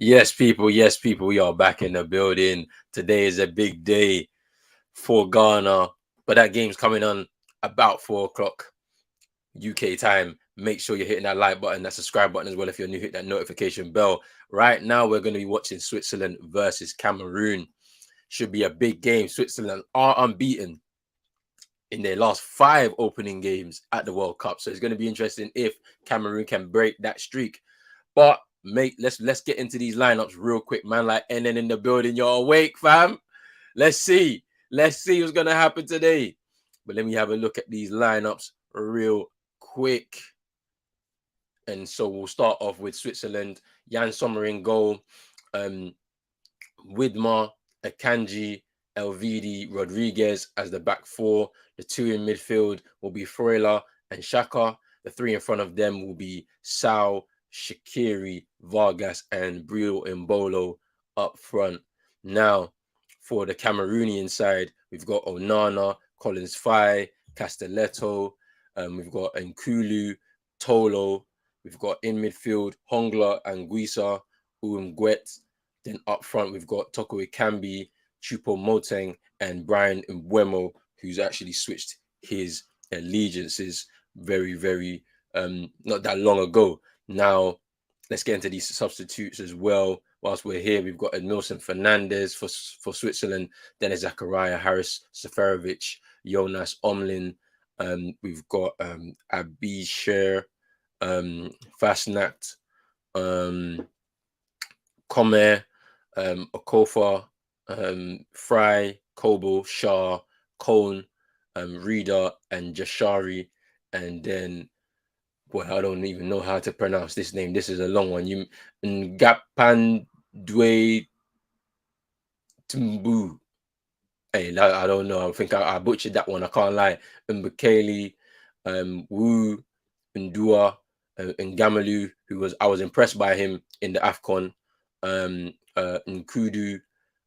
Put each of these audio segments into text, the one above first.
Yes, people, we are back in the building. Today is a big day for Ghana, but that game's coming on about 4 o'clock UK time. Make sure you're hitting that like button, that subscribe button as well. If you're new, hit that notification bell. Right now, we're going to be watching Switzerland versus Cameroon. Should be a big game. Switzerland are unbeaten in their last 5 opening games at the World Cup, so it's going to be interesting if Cameroon can break that streak. But mate, let's get into these lineups real quick, man. Like NN in the building, you're awake, fam. Let's see. Let's see what's gonna happen today. But let me have a look at these lineups real quick. And so we'll start off with Switzerland. Jan Sommer in goal. Widmer, Akanji, Elvedi, Rodriguez as the back four. The two in midfield will be Freuler and Xhaka. The three in front of them will be Sao, Shaqiri, Vargas, and Bril Mbolo up front. Now, for the Cameroonian side, we've got Onana, Collins Fai, Castelletto. We've got Nkulu, Tolo. We've got in midfield Hongla and Guisa, Uwemgwet. Then up front, we've got Toko Ekambi, Chupo Moteng, and Brian Mbeumo, who's actually switched his allegiances very, not that long ago. Now, let's get into these substitutes as well. Whilst we're here, we've got Edmilson Fernandez for Switzerland, Dennis Zakaria, Haris Seferovic, Jonas Omlin. We've got Abisher, Fastnacht, Comer, Okofa, Fry, Kobo, Shah, Cone, Rida, and Jashari. And then, boy, I don't even know how to pronounce this name. This is a long one. Ngapandwe Tumbu. Hey, I don't know. I think I butchered that one. I can't lie. Mbakeli, Wu, Ndua, and Gamalu, I was impressed by him in the AFCON. Nkudu,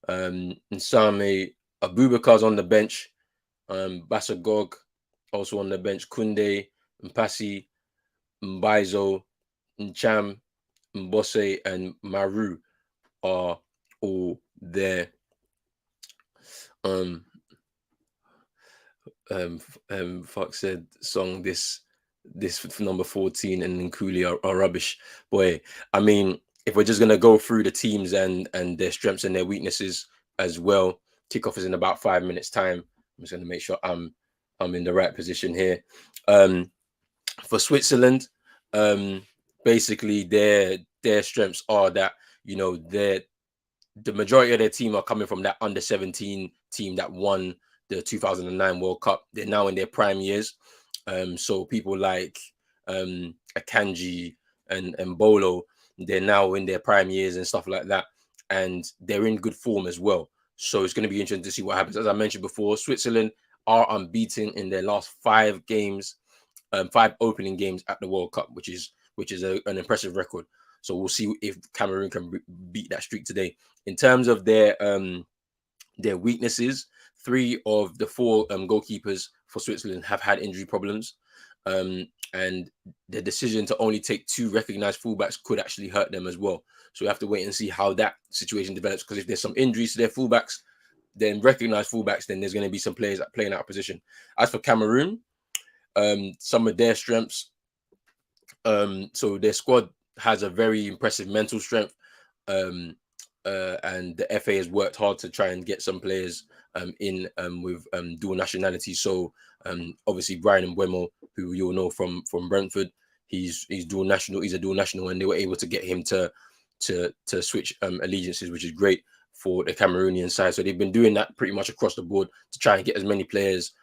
Nsame, Abubakar's on the bench. Basagog also on the bench. Kunde, Mpasi, Mbaizo, Ncham, Mbose, and Maru are all there. Fuck said song this number 14 and Nkuli are rubbish. Boy, I mean, if we're just gonna go through the teams and their strengths and their weaknesses as well, kickoff is in about 5 minutes time. I'm just gonna make sure I'm in the right position here. For Switzerland, basically their strengths are that, you know, the majority of their team are coming from that under 17 team that won the 2009 World Cup. They're now in their prime years. So people like Akanji and Bolo, they're now in their prime years and stuff like that. And they're in good form as well. So it's going to be interesting to see what happens. As I mentioned before, Switzerland are unbeaten in their last 5 games, 5 opening games at the World Cup, which is an impressive record. So we'll see if Cameroon can beat that streak today. In terms of their weaknesses, 3 of the 4 goalkeepers for Switzerland have had injury problems. And the decision to only take 2 recognized fullbacks could actually hurt them as well. So we have to wait and see how that situation develops, because if there's some injuries to their fullbacks, then recognized fullbacks, then there's going to be some players that playing out of position. As for Cameroon, some of their strengths, so their squad has a very impressive mental strength, and the FA has worked hard to try and get some players in with dual nationality. So obviously Brian Mbeumo, who you'll know from Brentford, he's dual national. He's a dual national, and they were able to get him to switch allegiances, which is great for the Cameroonian side. So they've been doing that pretty much across the board to try and get as many players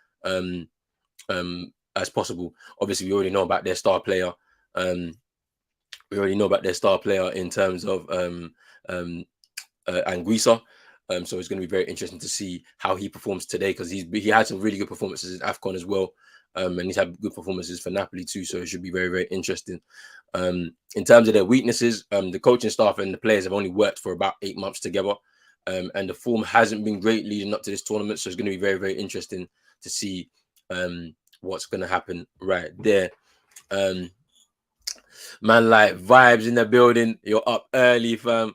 as possible. Obviously, we already know about their star player. In terms of Anguissa. So it's going to be very interesting to see how he performs today, because he had some really good performances in AFCON as well. And he's had good performances for Napoli too. So it should be very, very interesting. In terms of their weaknesses, the coaching staff and the players have only worked for about 8 months together. And the form hasn't been great leading up to this tournament. So it's going to be very, very interesting to see what's going to happen right there. Man, like Vibes in the building. You're up early, fam.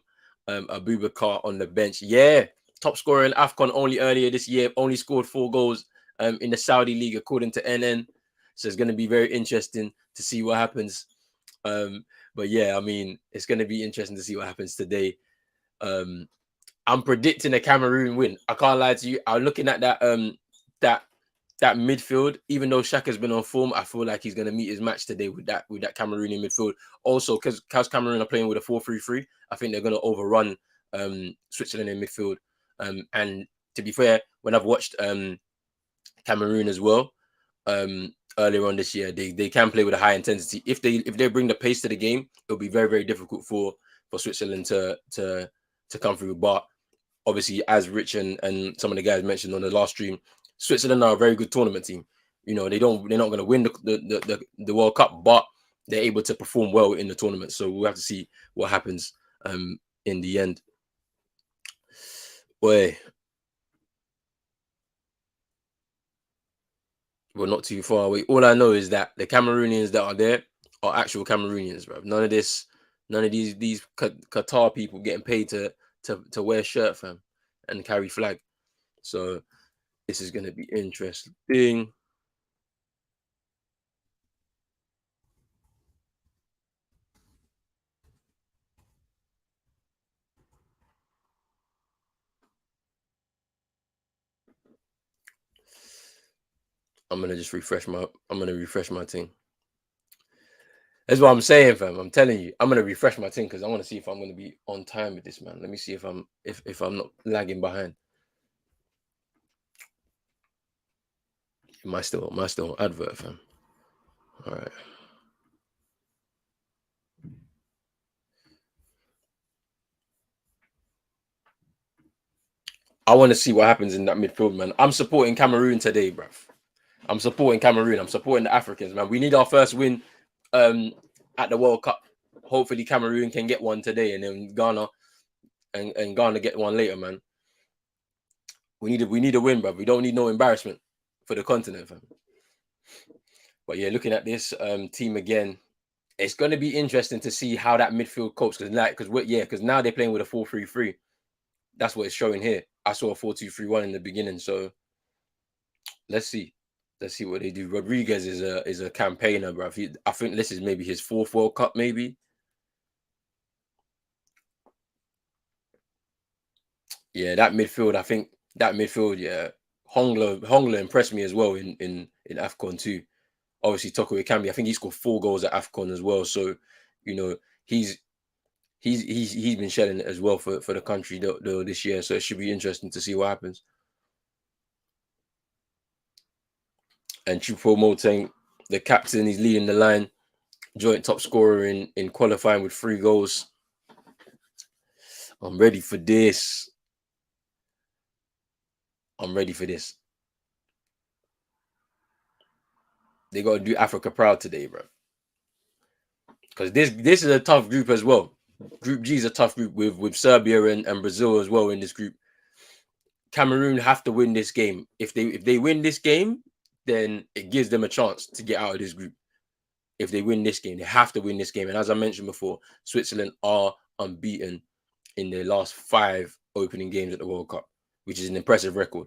Abubakar on the bench. Yeah, top scorer in AFCON only earlier this year. Only scored 4 goals in the Saudi League, according to NN. So it's going to be very interesting to see what happens. But yeah, I mean, it's going to be interesting to see what happens today. I'm predicting a Cameroon win. I can't lie to you. I'm looking at that midfield. Even though Shaka's been on form, I feel like he's going to meet his match today with that Cameroonian midfield. Also, because Cameroon are playing with a 4-3-3, I think they're going to overrun Switzerland in midfield. And to be fair, when I've watched Cameroon as well earlier on this year, they can play with a high intensity. If they bring the pace to the game, it'll be very, very difficult for Switzerland to come through. But obviously, as Rich and some of the guys mentioned on the last stream, Switzerland are a very good tournament team. You know, they're not going to win the World Cup, but they're able to perform well in the tournament. So we'll have to see what happens in the end. Boy, we're not too far away. All I know is that the Cameroonians that are there are actual Cameroonians, bro. None of these Qatar people getting paid to wear a shirt, fam, and carry flag. So this is going to be interesting. I'm gonna refresh my thing. That's what I'm saying, fam. I'm telling you, I'm gonna refresh my thing because I want to see if I'm gonna be on time with this, man. Let me see if I'm not lagging behind. Am I still on advert, fam? All right. I want to see what happens in that midfield, man. I'm supporting Cameroon today, bruv. I'm supporting Cameroon. I'm supporting the Africans, man. We need our first win at the World Cup. Hopefully, Cameroon can get one today, and then Ghana and Ghana get one later, man. We need a win, bruv. We don't need no embarrassment for the continent, fam. But yeah, looking at this team again, it's going to be interesting to see how that midfield copes because now they're playing with a 4-3-3. That's what it's showing here. I saw a 4-2-3-1 in the beginning, so let's see what they do. Rodriguez is a campaigner, bro. I think this is maybe his 4th World Cup, maybe. Yeah, that midfield. I think that midfield. Yeah, Hongler impressed me as well in AFCON too. Obviously, Toko Ekambi. I think he scored 4 goals at AFCON as well. So, you know, he's been shelling it as well for the country this year. So it should be interesting to see what happens. And Choupo-Moting, the captain, he's leading the line, joint top scorer in qualifying with 3 goals. I'm ready for this. They got to do Africa proud today, bro. Because this is a tough group as well. Group G is a tough group with Serbia and Brazil as well in this group. Cameroon have to win this game. If they win this game, then it gives them a chance to get out of this group. If they win this game, they have to win this game. And as I mentioned before, Switzerland are unbeaten in their last 5 opening games at the World Cup, which is an impressive record.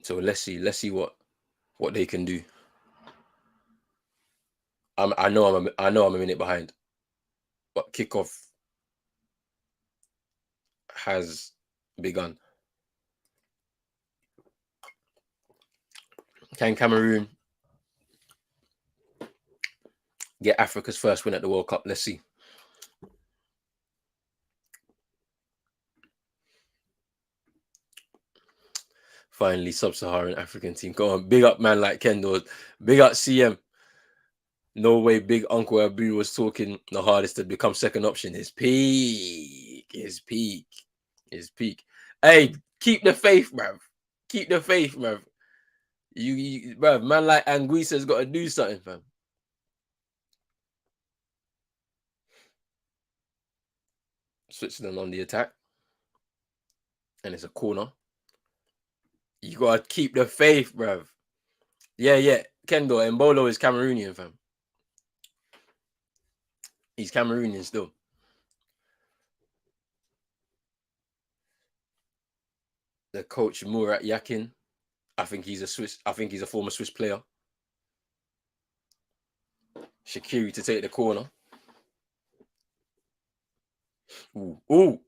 So let's see what they can do. I know I'm a minute behind, but kickoff has begun. Can Cameroon get Africa's first win at the World Cup? Let's see. Finally, sub-Saharan African team. Go on, big up man like Kendall. Big up CM. No way big Uncle Abu was talking the hardest to become second option. His peak. Hey, keep the faith, bruv. Keep the faith, bruv. You bruv, man like Anguissa's got to do something, fam. Switzerland on the attack. And it's a corner. You got to keep the faith, bruv. Yeah. Kendall, Mbolo is Cameroonian, fam. He's Cameroonian still. The coach Murat Yakin. I think he's a Swiss. I think he's a former Swiss player. Shaqiri to take the corner. Ooh, ooh,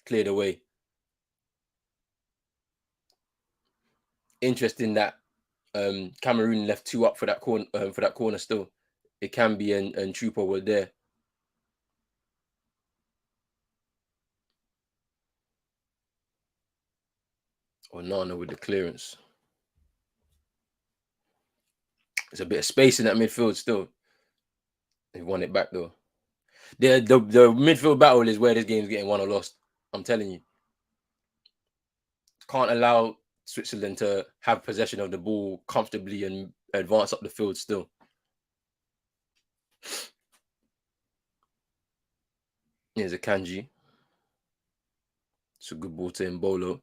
cleared away. Interesting that Cameroon left 2 up for that corner. Still, it can be and Chupo were there. Or Nana with the clearance. There's a bit of space in that midfield still. They won it back though. The midfield battle is where this game's getting won or lost. I'm telling you. Can't allow Switzerland to have possession of the ball comfortably and advance up the field still. Here's a Kanji. It's a good ball to Mbolo.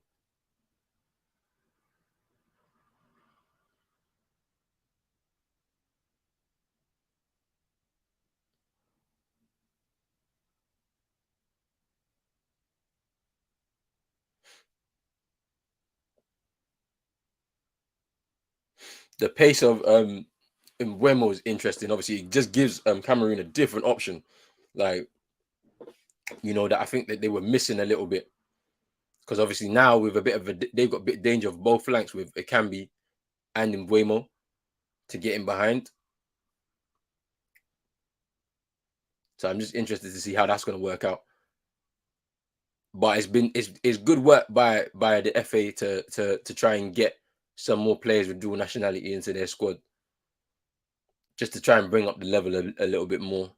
The pace of Mbeumo is interesting. Obviously, it just gives Cameroon a different option. Like, you know, that I think that they were missing a little bit. Because obviously now with a bit of they've got a bit of danger of both flanks with Akambi and Mbeumo to get in behind. So I'm just interested to see how that's going to work out. But it's good work by the FA to try and get some more players with dual nationality into their squad, just to try and bring up the level a little bit more.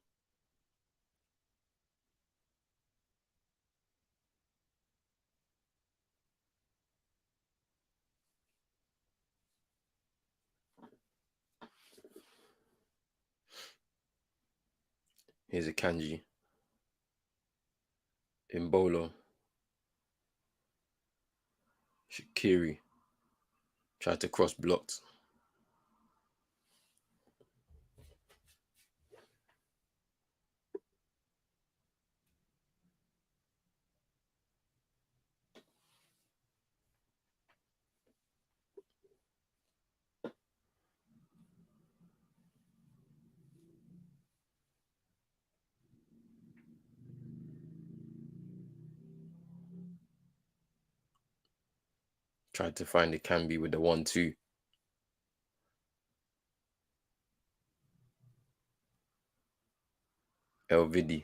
Here's a Kanji. Mbolo. Shaqiri. Tried to cross blocked. Tried to find the Kambi with the 1-2. Elvidi.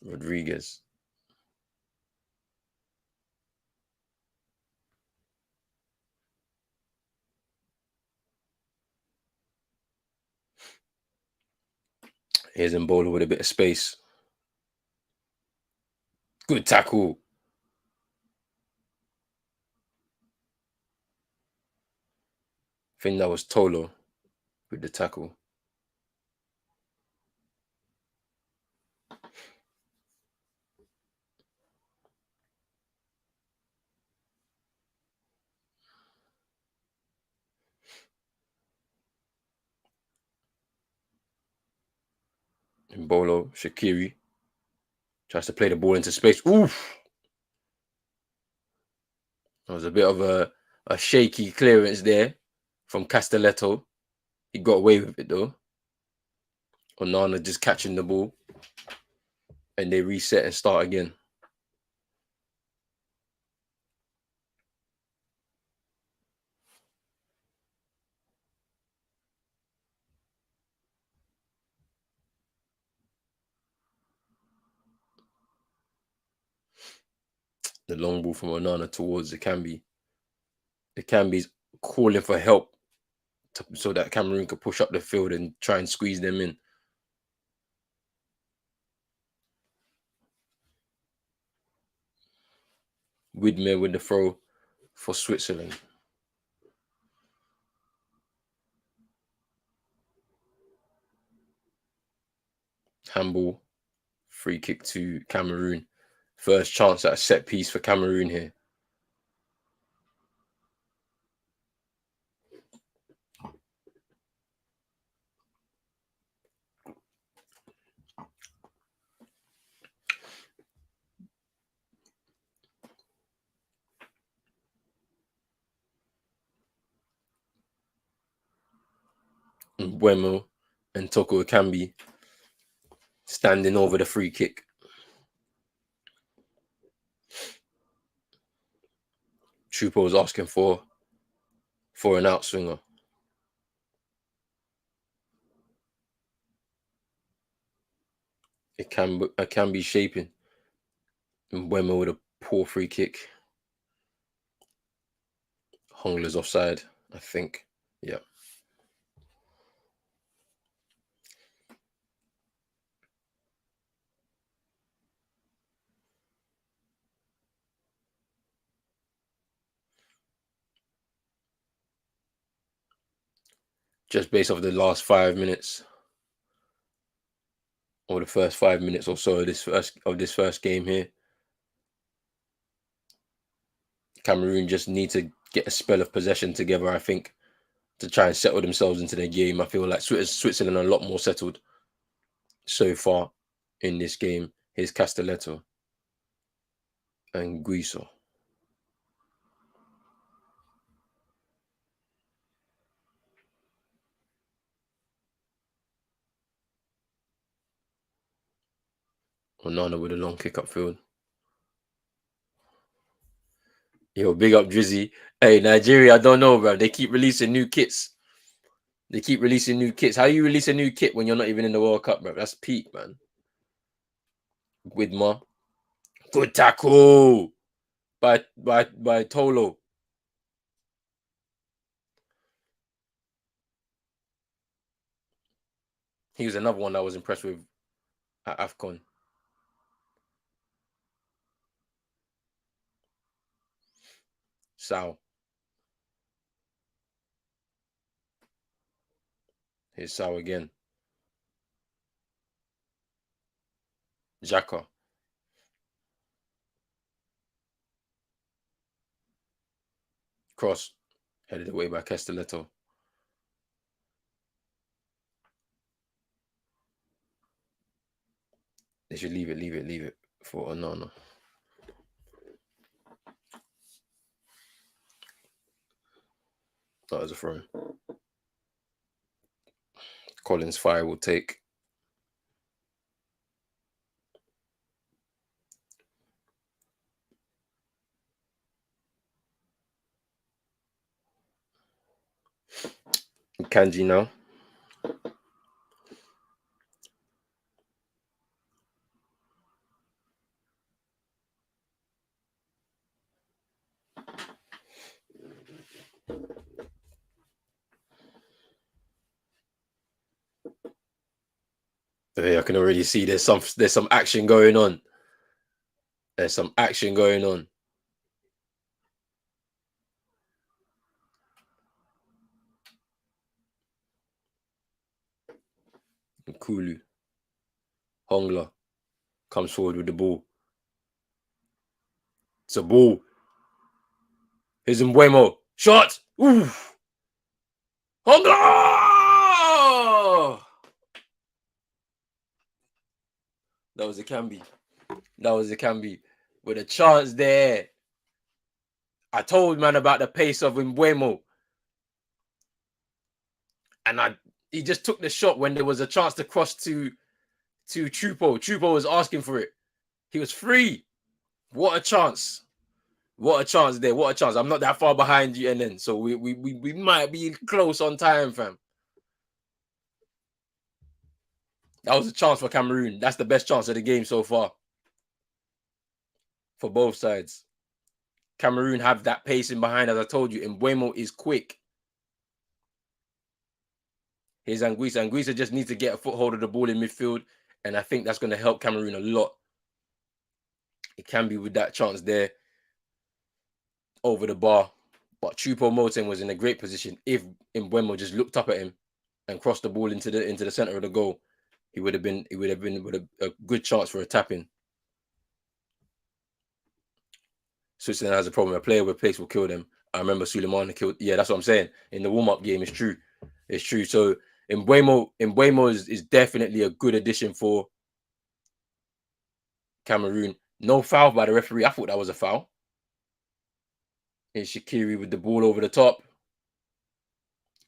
Rodriguez. Here's Mbolo with a bit of space. Good tackle. I think that was Tolo with the tackle. Mbolo, Shaqiri tries to play the ball into space. Oof! There was a bit of a shaky clearance there from Castelletto. He got away with it though. Onana just catching the ball. And they reset and start again. The long ball from Onana towards the Kambi. The Kambi's calling for help so that Cameroon could push up the field and try and squeeze them in. Widmer with the throw for Switzerland. Handball, free kick to Cameroon. First chance at a set piece for Cameroon here. Mbuemo and Toko Ekambi standing over the free kick. Chupo was asking for an outswinger. It can be shaping. Mbuemo with a poor free kick. Hongler's offside, I think. Yeah. Just based off the last 5 minutes, or the first 5 minutes or so of this first game here, Cameroon just need to get a spell of possession together, I think, to try and settle themselves into their game. I feel like Switzerland are a lot more settled so far in this game. Here's Castelletto and Guiso. Onana with a long kick upfield. Yo, big up Drizzy. Hey, Nigeria, I don't know, bro. They keep releasing new kits. How you release a new kit when you're not even in the World Cup, bro? That's peak, man. Widmer. Good tackle by Tolo. He was another one that I was impressed with at AFCON. Sao. Here's Sao again. Xhaka. Cross. Headed away by Castelletto. They should leave it for Onana. That was a throw. Collins fire will take. Kanji now. I can already see there's some action going on. There's some action going on. Kulu. Hongler comes forward with the ball. It's a ball. Here's Mbuemo. Shot! Oof! Hongler! That was a Cambi. With a chance there. I told man about the pace of Mbuemo. And he just took the shot when there was a chance to cross to Chupo. Chupo was asking for it. He was free. What a chance. What a chance there. What a chance. I'm not that far behind you, and then so we might be close on time, fam. That was a chance for Cameroon. That's the best chance of the game so far. For both sides. Cameroon have that pacing behind, as I told you. Mbuemo is quick. Here's Anguissa. Anguissa just needs to get a foothold of the ball in midfield, and I think that's going to help Cameroon a lot. It can be with that chance there over the bar. But Choupo-Moting was in a great position. If Mbuemo just looked up at him and crossed the ball into the center of the goal, he would have been with a good chance for a tap-in. Switzerland has a problem. A player with pace will kill them. I remember Suleiman killed. Yeah, that's what I'm saying. In the warm-up game, it's true. It's true. So Mbuemo is definitely a good addition for Cameroon. No foul by the referee. I thought that was a foul. Here's Shaqiri with the ball over the top.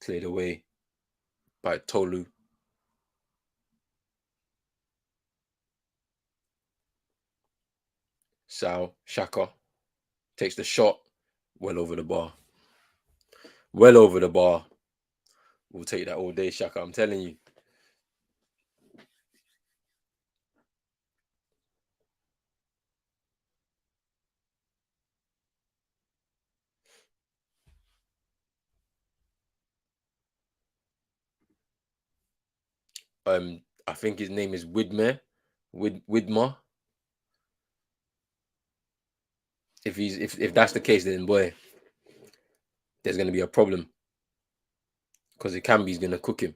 Cleared away. by Tolu. Shaka takes the shot. Well over the bar. Well over the bar. We'll take that all day, Shaka. I'm telling you. I think his name is Widmer. If that's the case, then boy, there's gonna be a problem because Ikambi's gonna cook him.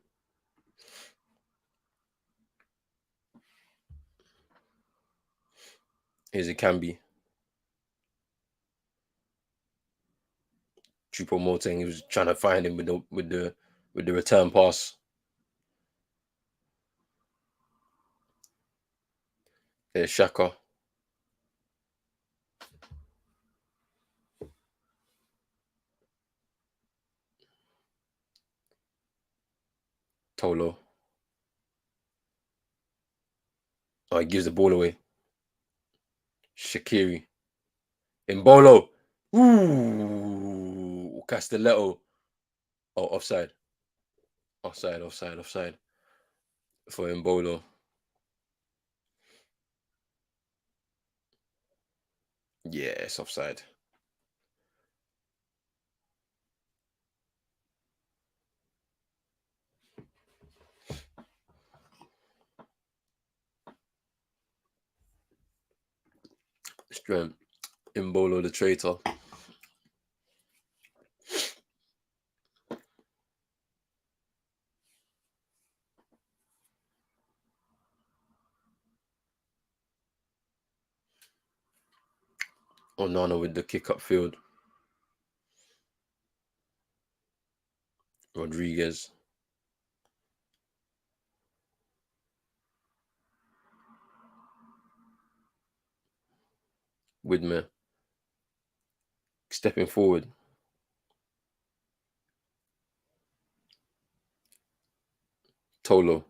Here's Ikambi. Choupo-Moting, he was trying to find him with the return pass. There's Shaka. Tolo. Oh, he gives the ball away. Shaqiri. Mbolo. Ooh. Castelletto. Oh, offside. Offside. For Mbolo. Yeah, it's offside. Strength. Mbolo the traitor. Onana with the kick up field. Rodriguez. Widmer. Stepping forward. Tolo.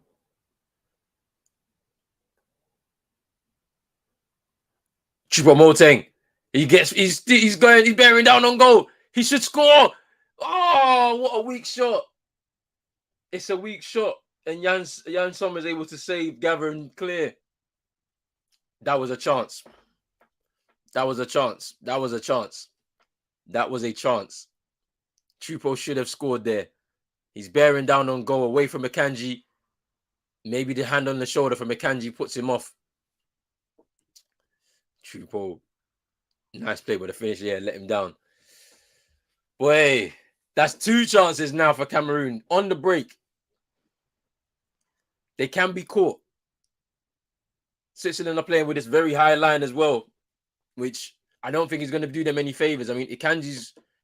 Choupo-Moting. He's bearing down on goal. He should score. Oh, what a weak shot. It's a weak shot. And Jan Sommer's able to save, gather, and clear. That was a chance. That was a chance. Choupo should have scored there. He's bearing down on goal away from Akanji. Maybe the hand on the shoulder from Akanji puts him off. Choupo. Nice play, but the finish, yeah, let him down. Boy, that's 2 chances now for Cameroon on the break. They can be caught. Switzerland are playing with this very high line as well, which I don't think is going to do them any favors. I mean,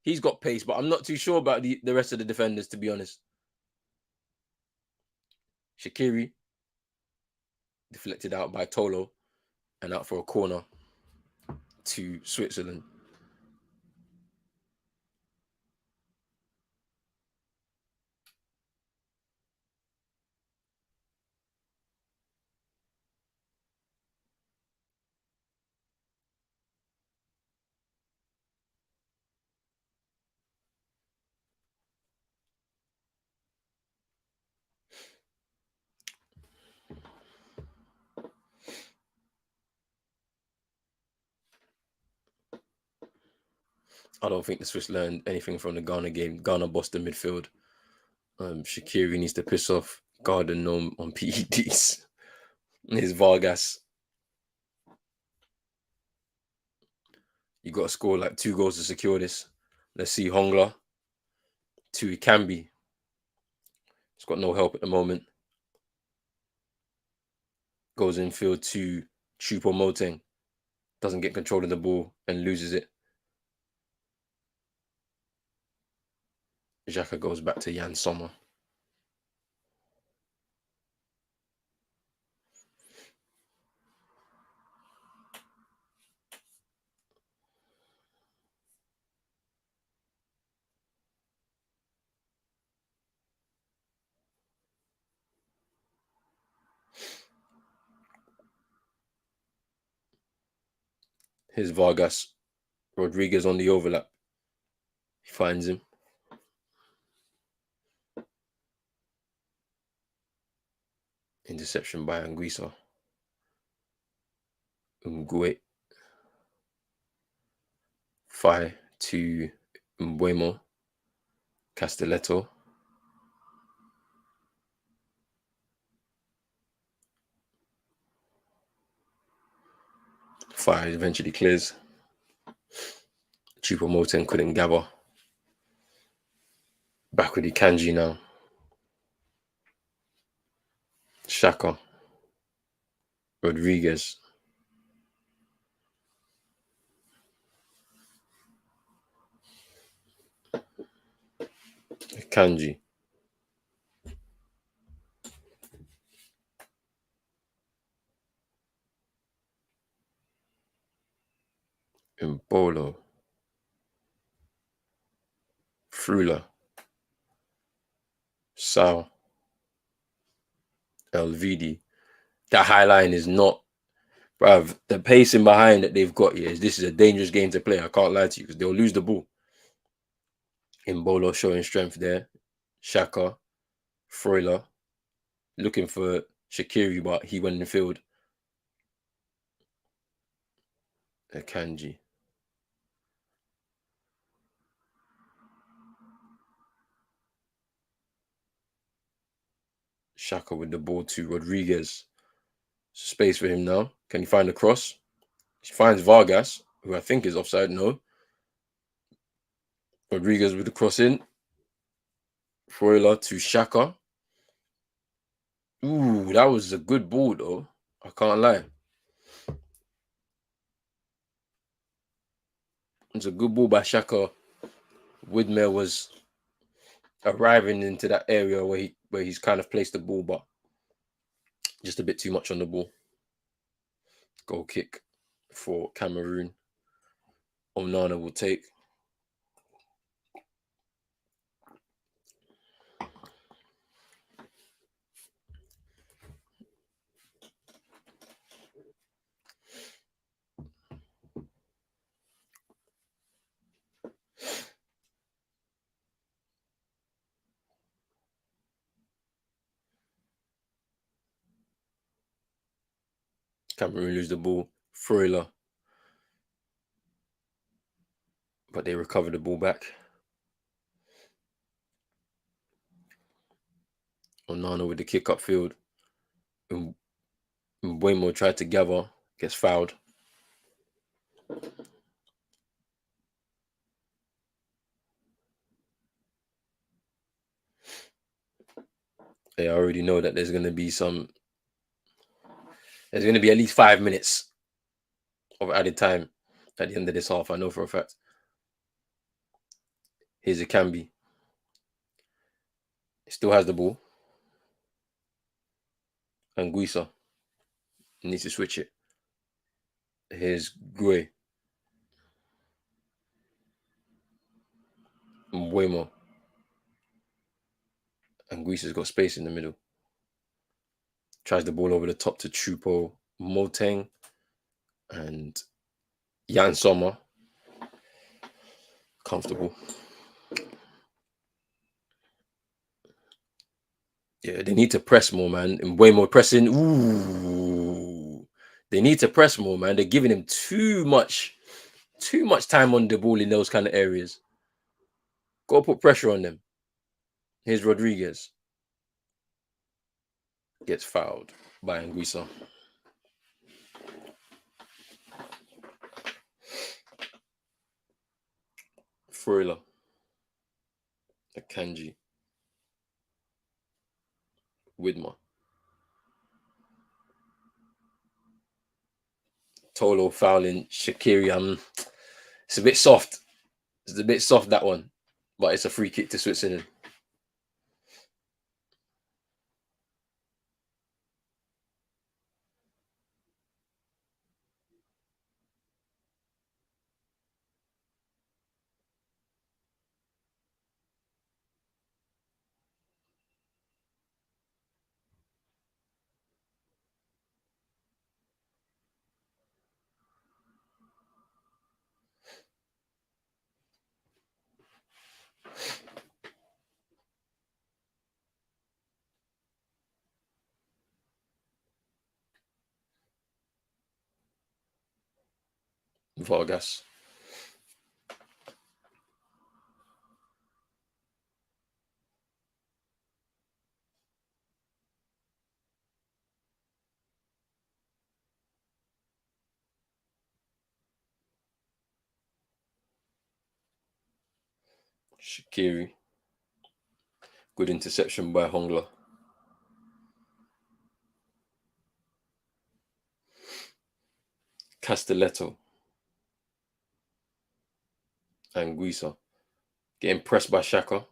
he's got pace, but I'm not too sure about the rest of the defenders, to be honest. Shaqiri deflected out by Tolo and out for a corner to Switzerland. I don't think the Swiss learned anything from the Ghana game. Ghana bossed the midfield. Shaqiri needs to piss off Garden Gnome on PEDs. His Vargas. You got to score like 2 goals to secure this. Let's see Hongla. 2 Ikambi. He's got no help at the moment. Goes infield to Choupo-Moting. Doesn't get control of the ball and loses it. Xhaka goes back to Jan Sommer. Here's Vargas. Rodriguez on the overlap. He finds him. Interception by Anguissa. Ngwe. Fai to Mbuemo. Castelletto. Fai eventually clears. Choupo-Moting couldn't gather. Back with the Kanji now. Xhaka. Rodriguez. Kanji. Mbolo. Frula. Sao. LVD. That high line is not, bruv. The pacing behind that they've got here is this is a dangerous game to play. I can't lie to you because they'll lose the ball. Mbolo showing strength there. Xhaka. Freuler. Looking for Shaqiri, but he went in the field. Akanji. Xhaka with the ball to Rodriguez. Space for him now. Can he find the cross? He finds Vargas, who I think is offside. No. Rodriguez with the cross in. Freuler to Xhaka. Ooh, that was a good ball though. I can't lie. It's a good ball by Xhaka. Widmer was arriving into that area where he's kind of placed the ball, but just a bit too much on the ball. Goal kick for Cameroon. Onana will take. Cameroon lose the ball. Freuler. But they recover the ball back. Onana with the kick upfield. Mbuemo tried to gather. Gets fouled. I already know that there's going to be at least 5 minutes of added time at the end of this half. I know for a fact. Here's Akambi. He still has the ball. Anguissa needs to switch it. Here's Gui. Mbuemo. Anguissa's got space in the middle. Tries the ball over the top to Choupo-Moting and Jan Sommer. Comfortable. Yeah, they need to press more, man. And way more pressing. Ooh. They need to press more, man. They're giving him too much time on the ball in those kind of areas. Go put pressure on them. Here's Rodriguez. Gets fouled by Anguissa. Freuler. Akanji. Widmer. Tolo fouling Shaqiri. It's a bit soft. It's a bit soft, that one. But it's a free kick to Switzerland. Vargas. Shaqiri. Good interception by Hongla. Castelletto. And Guisa. Getting pressed by Xhaka.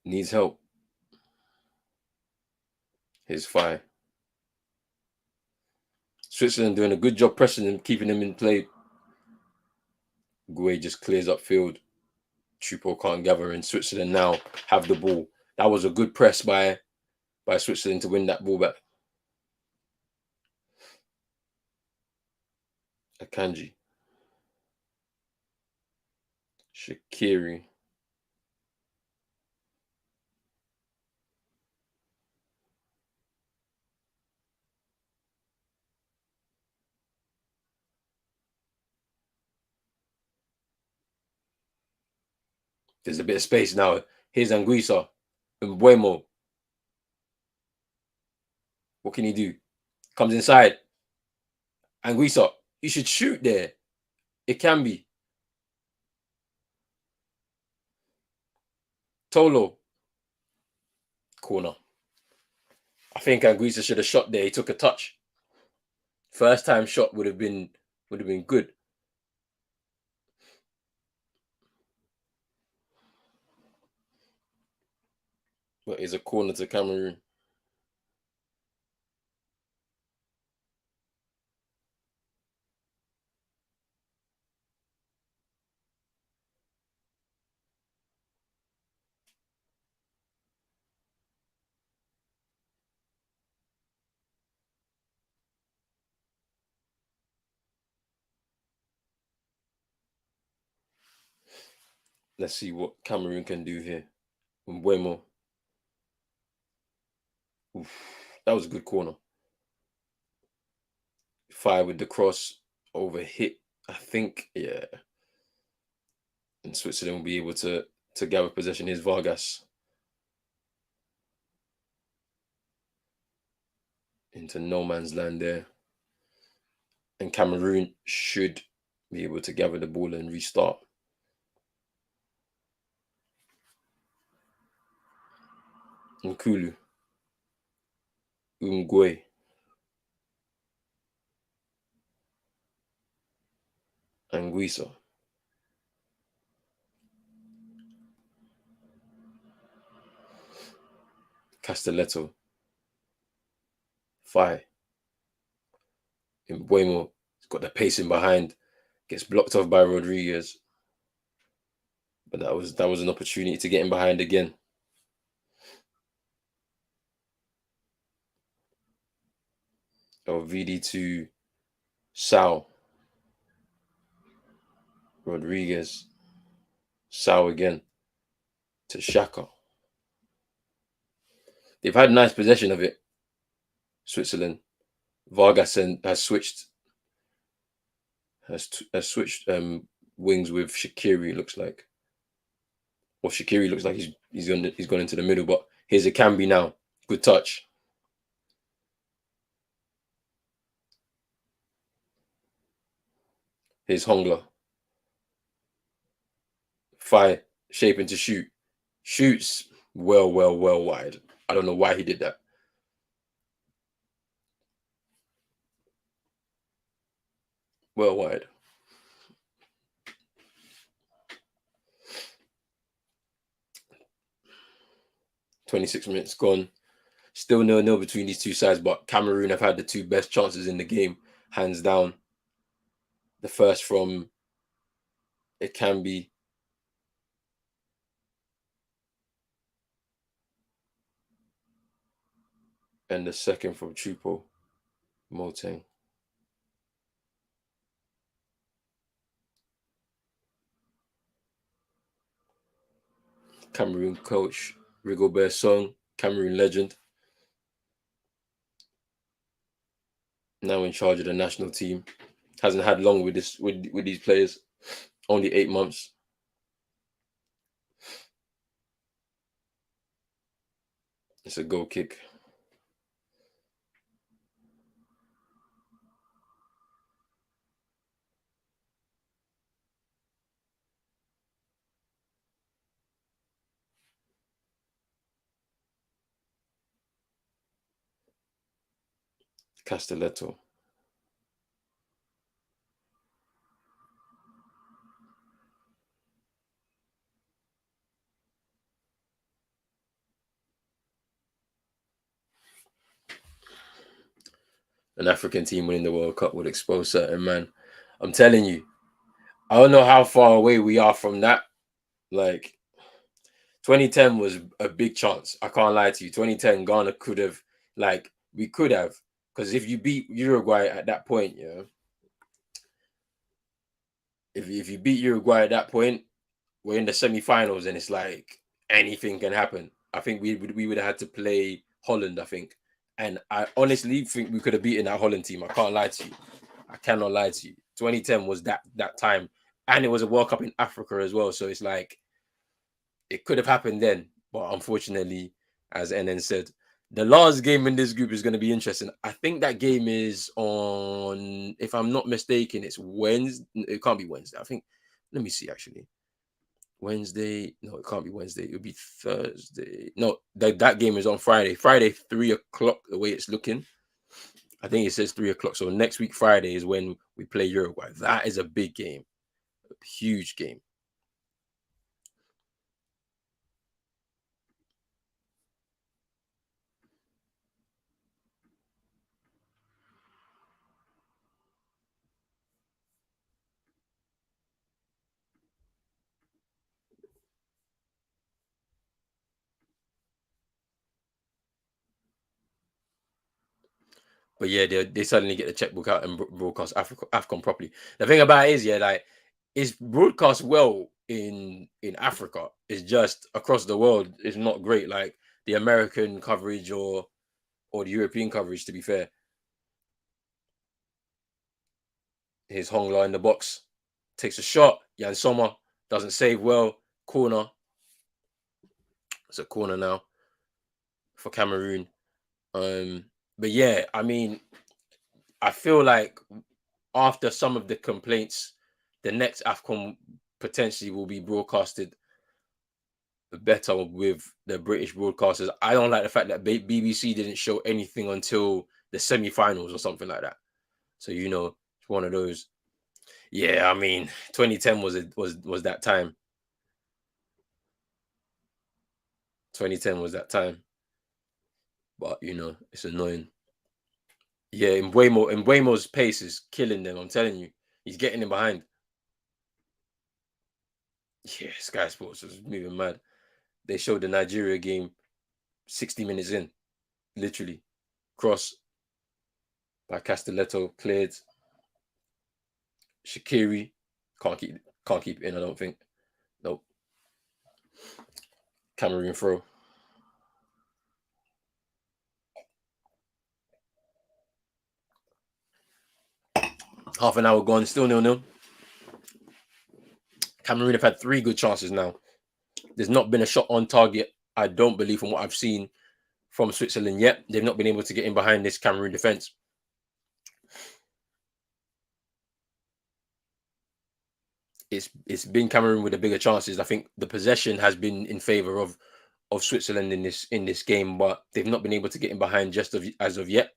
Needs help. Here's Fai. Switzerland doing a good job pressing him, keeping him in play. Gueye just clears up field. Chupo can't gather, and Switzerland now have the ball. That was a good press by Switzerland to win that ball back. Akanji. Shaqiri. There's a bit of space now. Here's Anguissa. Mbuemo. What can he do? Comes inside. Anguissa. You should shoot there. It can be. Tolo. Corner. I think Anguissa should have shot there. He took a touch. First time shot would have been good. But it's a corner to Cameroon. Let's see what Cameroon can do here. Mbuemo. Oof, that was a good corner. Fire with the cross over hit. I think, yeah. And Switzerland will be able to gather possession. Here's Vargas. Into no man's land there. And Cameroon should be able to gather the ball and restart. Nkulu. Umgwe. Anguissa. Castelletto. Fai. Mbuemo. He's got the pacing behind. Gets blocked off by Rodriguez. But that was an opportunity to get him behind again. VD to Sao. Rodriguez. Sao again. To Xhaka. They've had nice possession of it. Switzerland. Vargas has switched wings with Shaqiri, looks like. Or Shaqiri looks like he's gone into the middle, but here's a Cambi now. Good touch. Here's Hongla. Fire, shaping to shoot. Shoots well wide. I don't know why he did that. Well wide. 26 minutes gone. Still 0-0 between these two sides, but Cameroon have had the two best chances in the game, hands down. The first from Ikambi. And the second from Chupo Moteng. Cameroon coach Rigobert Song, Cameroon legend. Now in charge of the national team. Hasn't had long with this with these players. Only 8 months. It's a goal kick. Castelletto. An African team winning the World Cup would expose certain man. I'm telling you, I don't know how far away we are from that. Like 2010 was a big chance. I can't lie to you. 2010, Ghana could have, like, we could have, because if you beat Uruguay at that point, yeah, if you beat Uruguay at that point, we're in the semi-finals, and it's like anything can happen. I think we would have had to play Holland. I think, and I honestly think we could have beaten that Holland team. I can't lie to you. I cannot lie to you. 2010 was that time, and it was a World Cup in Africa as well. So it's like it could have happened then, but unfortunately, as NN said, the last game in this group is going to be interesting. I think that game is on, if I'm not mistaken, it's Wednesday. It can't be Wednesday. I think. Let me see. Actually, Wednesday. No, it can't be Wednesday. It would be Thursday. No, that game is on Friday. Friday, 3 o'clock. The way it's looking, I think it says 3 o'clock. So next week Friday is when we play Uruguay. That is a big game, a huge game. But yeah, they suddenly get the checkbook out and broadcast AFCON properly. The thing about it is, yeah, like it's broadcast well in Africa. It's just across the world, it's not great. Like the American coverage or the European coverage. To be fair, here's Hongla in the box, takes a shot. Jan Sommer doesn't save well. Corner. It's a corner now for Cameroon. But yeah, I mean, I feel like after some of the complaints, the next AFCON potentially will be broadcasted better with the British broadcasters. I don't like the fact that BBC didn't show anything until the semi-finals or something like that. So it's one of those. Yeah, I mean, 2010 was that time. 2010 was that time. But it's annoying. Yeah, Mbuemo's pace is killing them. I'm telling you, he's getting in behind. Yeah, Sky Sports was moving mad. They showed the Nigeria game 60 minutes in, literally. Cross by Castelletto, cleared. Shaqiri can't keep it in, I don't think. Nope. Cameroon throw. Half an hour gone, still 0-0. Cameroon have had 3 good chances now. There's not been a shot on target, I don't believe, from what I've seen from Switzerland yet. They've not been able to get in behind this Cameroon defense. It's been Cameroon with the bigger chances. I think the possession has been in favor of Switzerland in this game, but they've not been able to get in behind as of yet.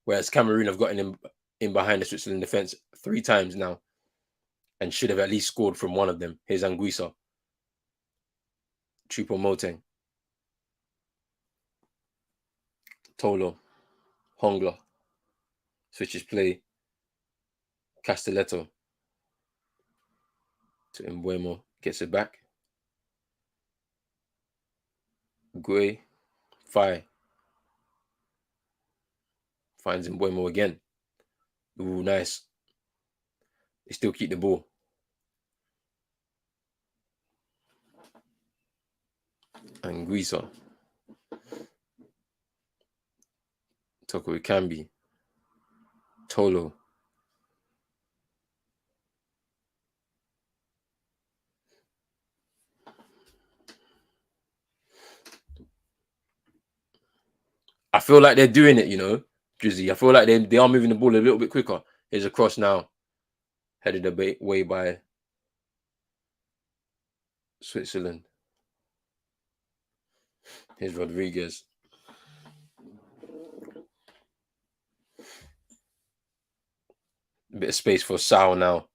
Whereas Cameroon have gotten in behind the Switzerland defense 3 times now, and should have at least scored from one of them. Here's Anguissa, Choupo-Moting, Tolo, Hongla, switches play, Castelletto to Mbuemo, gets it back. Gui, Fai, finds Mbuemo again. Ooh, nice. They still keep the ball. Anguissa. Toko Ikambi. Tolo. I feel like they're doing it, Drizzy. I feel like they are moving the ball a little bit quicker. Here's a cross now, headed away by Switzerland. Here's Rodriguez. A bit of space for Sal now.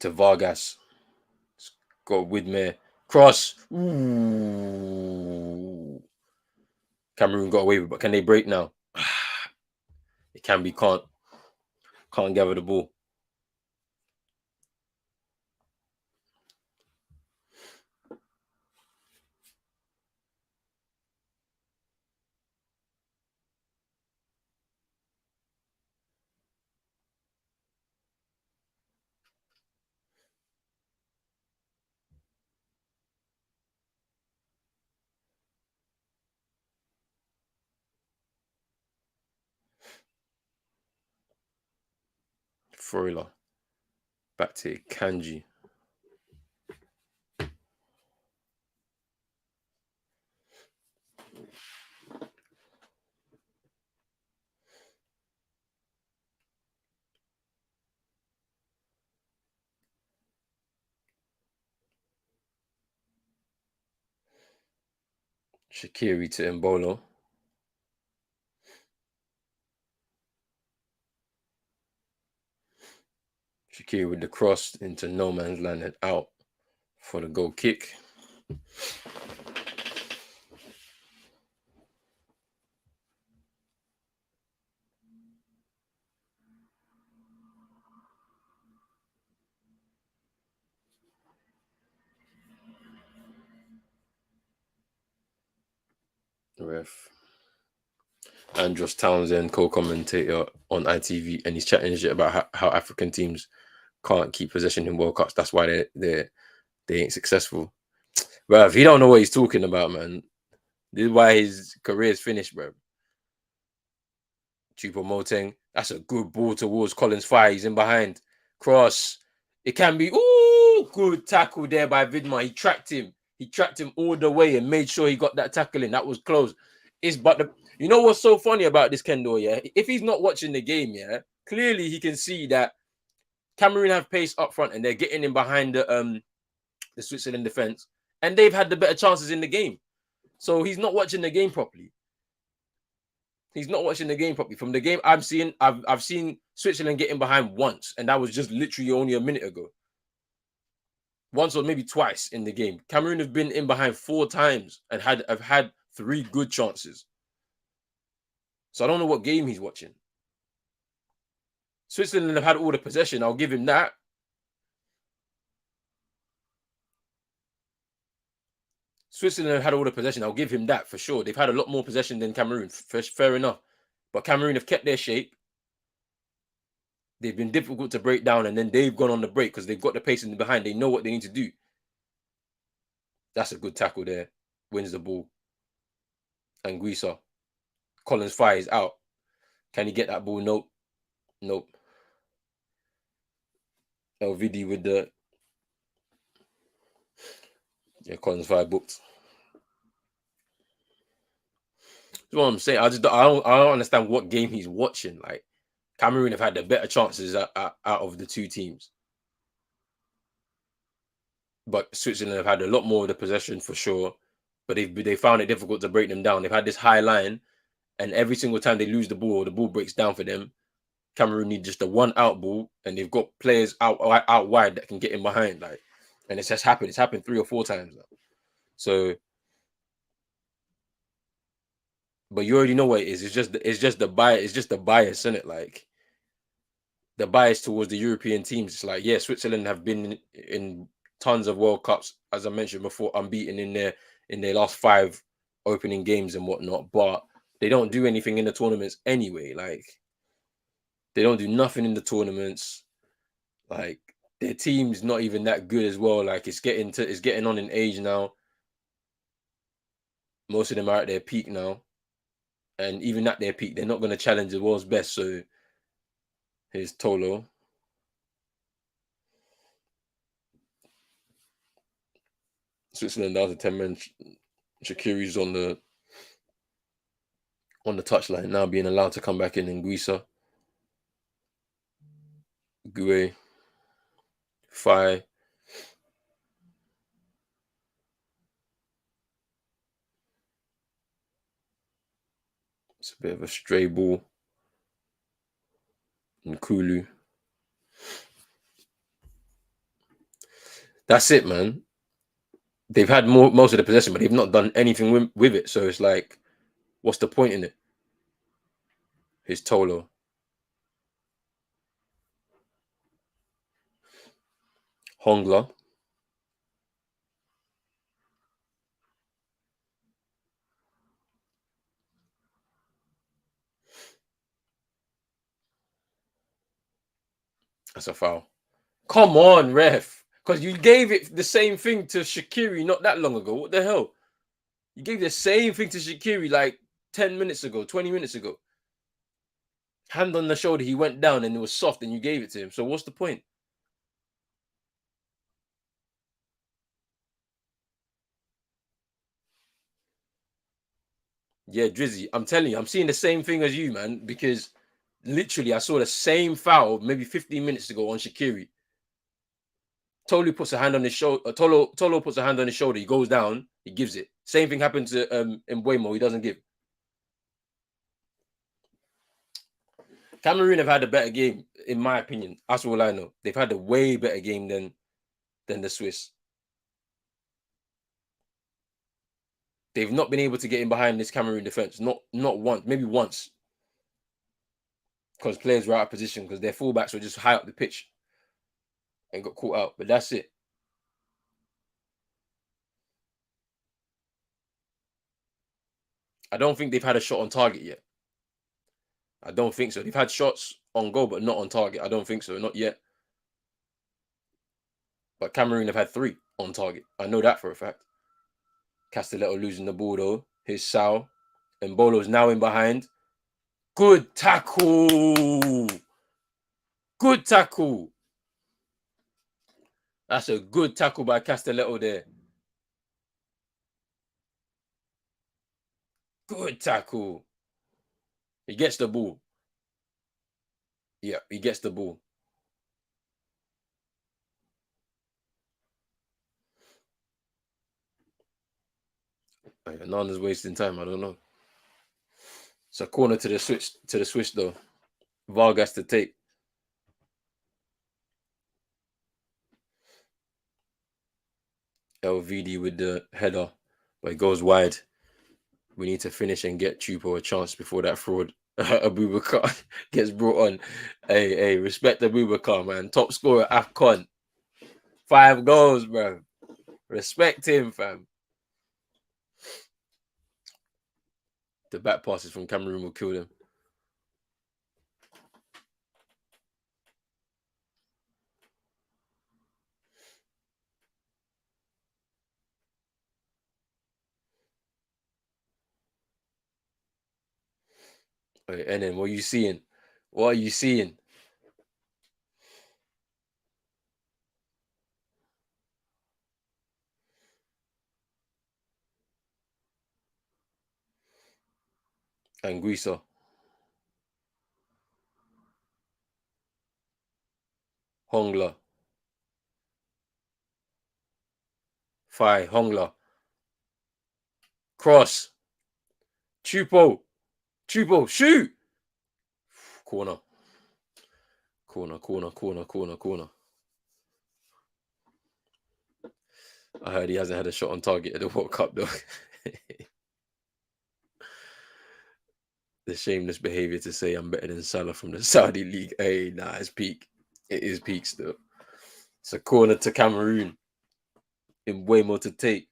To Vargas. Got Widmer. Cross. Ooh. Cameroon got away with it, but can they break now? It can be, can't gather the ball. Froiler. Back to Kanji. Shaqiri to Mbolo. Shaqiri with the cross into no man's land and out for the goal kick. Ref. Andros Townsend, co-commentator on ITV, and he's chatting shit about how African teams can't keep possession in World Cups. That's why they ain't successful. Bro, if he don't know what he's talking about, man, this is why his career is finished, bro. Choupo-Moting, that's a good ball towards Collins Fire. He's in behind. Cross. It can be, good tackle there by Vidmar. He tracked him. He tracked him all the way and made sure he got that tackle in. That was close. You know what's so funny about this, Kendall, yeah? If he's not watching the game, yeah, clearly he can see that Cameroon have pace up front and they're getting in behind the Switzerland defense, and they've had the better chances in the game. So he's not watching the game properly. He's not watching the game properly. From the game I've seen Switzerland getting behind once, and that was just literally only a minute ago. Once or maybe twice in the game. Cameroon have been in behind 4 times and have had 3 good chances. So I don't know what game he's watching. Switzerland have had all the possession. I'll give him that. Switzerland have had all the possession. I'll give him that for sure. They've had a lot more possession than Cameroon. Fair enough. But Cameroon have kept their shape. They've been difficult to break down, and then they've gone on the break because they've got the pace in the behind. They know what they need to do. That's a good tackle there. Wins the ball. Anguissa. Collins fires out. Can he get that ball? Nope. LVD with the Collins fire booked. That's what I'm saying. I don't understand what game he's watching. Like, Cameroon have had the better chances out of the 2 teams. But Switzerland have had a lot more of the possession for sure. But they found it difficult to break them down. They've had this high line, and every single time they lose the ball breaks down for them. Cameroon need just a 1 out ball, and they've got players out wide that can get in behind. Like, and it's just happened. It's happened 3 or 4 times now. So, but you already know what it is. It's just the bias. It's just the bias, isn't it? Like, the bias towards the European teams. It's like, yeah, Switzerland have been in tons of World Cups, as I mentioned before, unbeaten in their last 5 opening games and whatnot, but they don't do anything in the tournaments anyway. Like, they don't do nothing in the tournaments. Like, their team's not even that good as well. Like, it's getting on in age now. Most of them are at their peak now. And even at their peak, they're not going to challenge the world's best. So here's Tolo. Switzerland down to 10 men. Shaqiri's on the touchline now, being allowed to come back in. Guisa, Gue, Fai. It's a bit of a stray ball. Nkulu. That's it, man. They've had most of the possession, but they've not done anything with it. So it's like, what's the point in it? Here's Tolo. Hongla. That's a foul. Come on, ref. Because you gave it the same thing to Shaqiri not that long ago. What the hell? You gave the same thing to Shaqiri like 10 minutes ago, 20 minutes ago. Hand on the shoulder, he went down and it was soft and you gave it to him. So what's the point? Yeah, Drizzy, I'm telling you, I'm seeing the same thing as you, man, because literally I saw the same foul maybe 15 minutes ago on Shaqiri. Tolu puts a hand on his shoulder. Tolo puts a hand on his shoulder. He goes down. He gives it. Same thing happened to Mbuemo. He doesn't give. Cameroon have had a better game, in my opinion. That's all I know. They've had a way better game than the Swiss. They've not been able to get in behind this Cameroon defense. Not once, maybe once, because players were out of position because their fullbacks were just high up the pitch and got caught out. But that's it. I don't think they've had a shot on target yet. I don't think so. They've had shots on goal, but not on target. I don't think so. Not yet. But Cameroon have had 3 on target. I know that for a fact. Castelletto losing the ball though. Here's Sal. And Bolo's now in behind. Good tackle. Good tackle. That's a good tackle by Castelletto there. Good tackle. He gets the ball. Yeah, he gets the ball. Nana's wasting time. I don't know. It's a corner to the Swiss though. Vargas to take. LVD with the header, but it goes wide. We need to finish and get Chupo a chance before that fraud Abubakar gets brought on. Hey, respect Abubakar, man. Top scorer AFCON. 5 goals, bro. Respect him, fam. The back passes from Cameroon will kill them. Hey, and then what are you seeing? What are you seeing? Anguissa. Hongla. Fai. Hongla. Cross. Chupo. Chupo. Shoot. Corner. Corner. I heard he hasn't had a shot on target at the World Cup though. The shameless behavior to say I'm better than Salah from the Saudi league. Hey, nah, it's peak. It is peak still. It's a corner to Cameroon. In way more to take.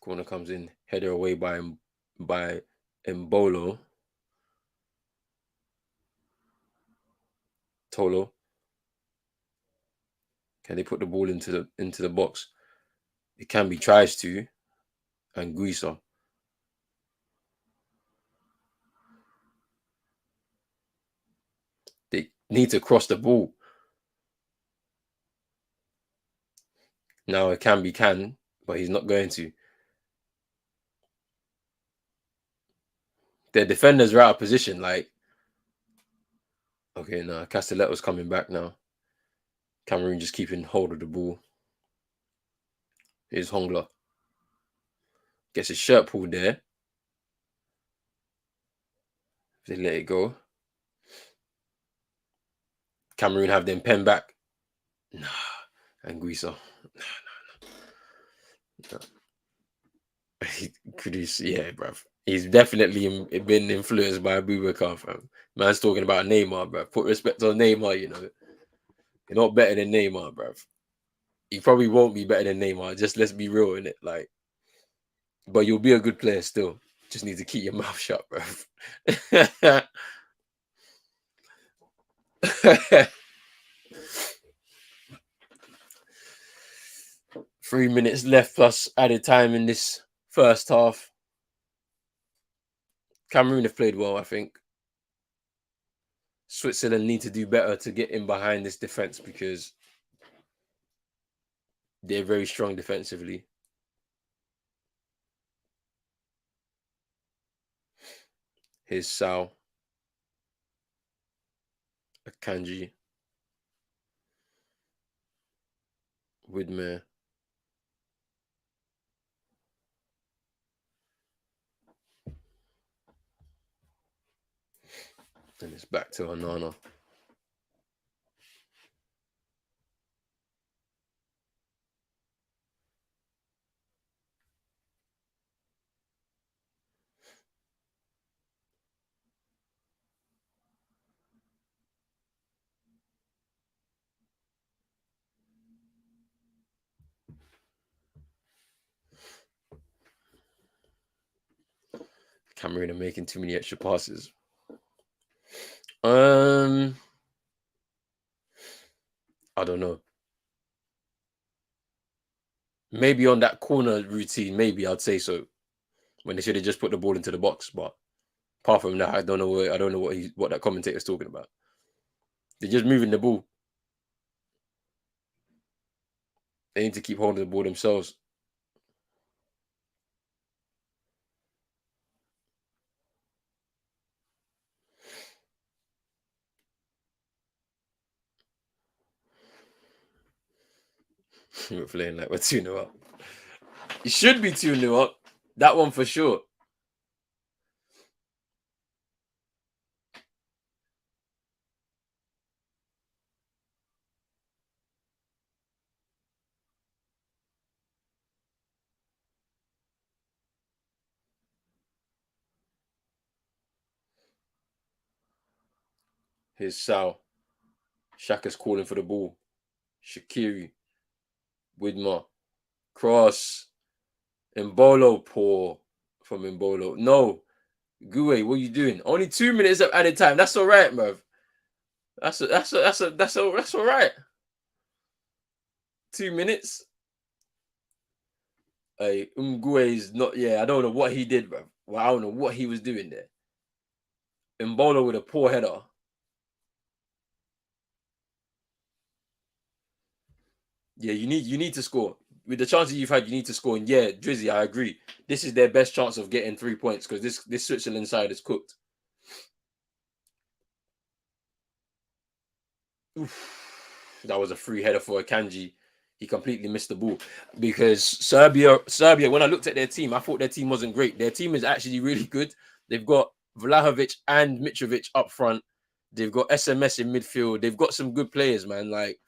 Corner comes in, header away by Mbolo. Tolo. Can they put the ball into the box? It can be tries to, and Guisa. They need to cross the ball. Now it can, but he's not going to. Their defenders are out of position. Like, okay, no, Castelletto's coming back now. Cameroon just keeping hold of the ball. Here's Hongla. Gets his shirt pulled there. They let it go. Cameroon have them pen back. Nah. And Guisa. Nah. Yeah, bruv. He's definitely been influenced by Abubakar, fam. Man's talking about Neymar, bruv. Put respect on Neymar, you know. You're not better than Neymar, bruv. You probably won't be better than Neymar. Just let's be real in it. Like, but you'll be a good player still. Just need to keep your mouth shut, bruv. 3 minutes left plus added time in this first half. Cameroon have played well, I think. Switzerland need to do better to get in behind this defense because they're very strong defensively. Here's Sal. Akanji. Widmer. And it's back to Onana. Cameroon are making too many extra passes. I don't know. Maybe on that corner routine, maybe I'd say so. When they should have just put the ball into the box, but apart from that, I don't know what that commentator's talking about. They're just moving the ball. They need to keep holding the ball themselves. We're playing like we're 2-0 up. It should be 2-0 up. That one for sure. Here's Sal. Shaka's calling for the ball. Shaqiri. Widmer. Cross. Mbolo poor from Mbolo. No. Gue, what are you doing? Only 2 minutes of added time. That's all right, bruv. That's all right. 2 minutes. Hey, Gue is not. Yeah, I don't know what he did, bruv. Well, I don't know what he was doing there. Mbolo with a poor header. Yeah, you need to score. With the chances you've had, you need to score. And yeah, Drizzy, I agree. This is their best chance of getting 3 points because this Switzerland side is cooked. Oof, that was a free header for Akanji. He completely missed the ball because Serbia. When I looked at their team, I thought their team wasn't great. Their team is actually really good. They've got Vlahovic and Mitrovic up front. They've got SMS in midfield. They've got some good players, man. Like,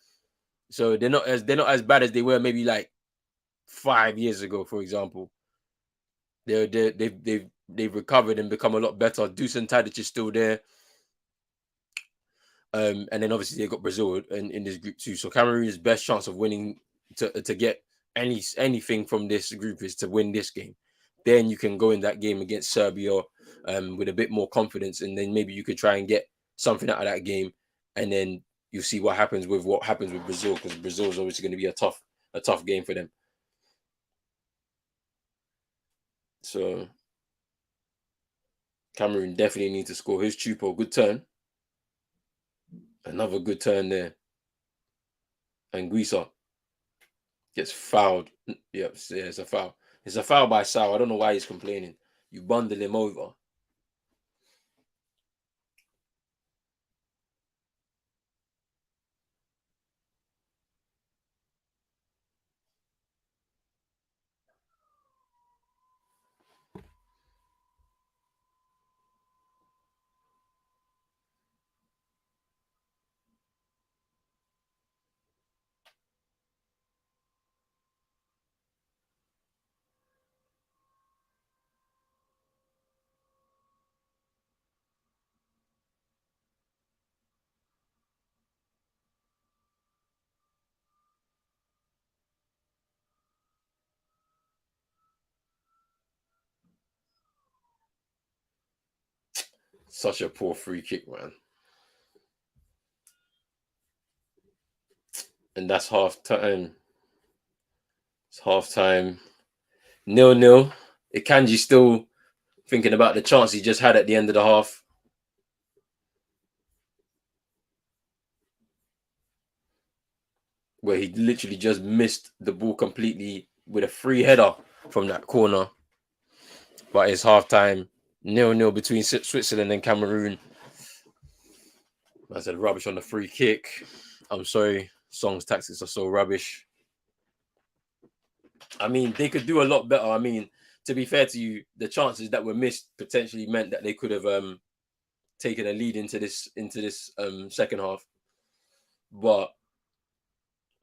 so they're not as bad as they were maybe like 5 years ago, for example. They've recovered and become a lot better. Dusan Tadic is still there. And then obviously they've got Brazil in this group too. So Cameroon's best chance of winning to get anything from this group is to win this game. Then you can go in that game against Serbia with a bit more confidence, and then maybe you could try and get something out of that game, and then you see what happens with Brazil, because Brazil is obviously going to be a tough game for them. So Cameroon definitely need to score. Here's Chupo, good turn, another good turn there, and Guisa gets fouled. Yep, yeah, it's a foul. It's a foul by Sal. I don't know why he's complaining. You bundle him over. Such a poor free kick, man. And that's half time. It's half time. 0-0. Ikanji still thinking about the chance he just had at the end of the half. Where he literally just missed the ball completely with a free header from that corner. But it's half time. 0-0 between Switzerland and Cameroon. I said rubbish on the free kick. I'm sorry. Song's tactics are so rubbish. I mean, they could do a lot better. I mean, to be fair to you, the chances that were missed potentially meant that they could have taken a lead into this second half. But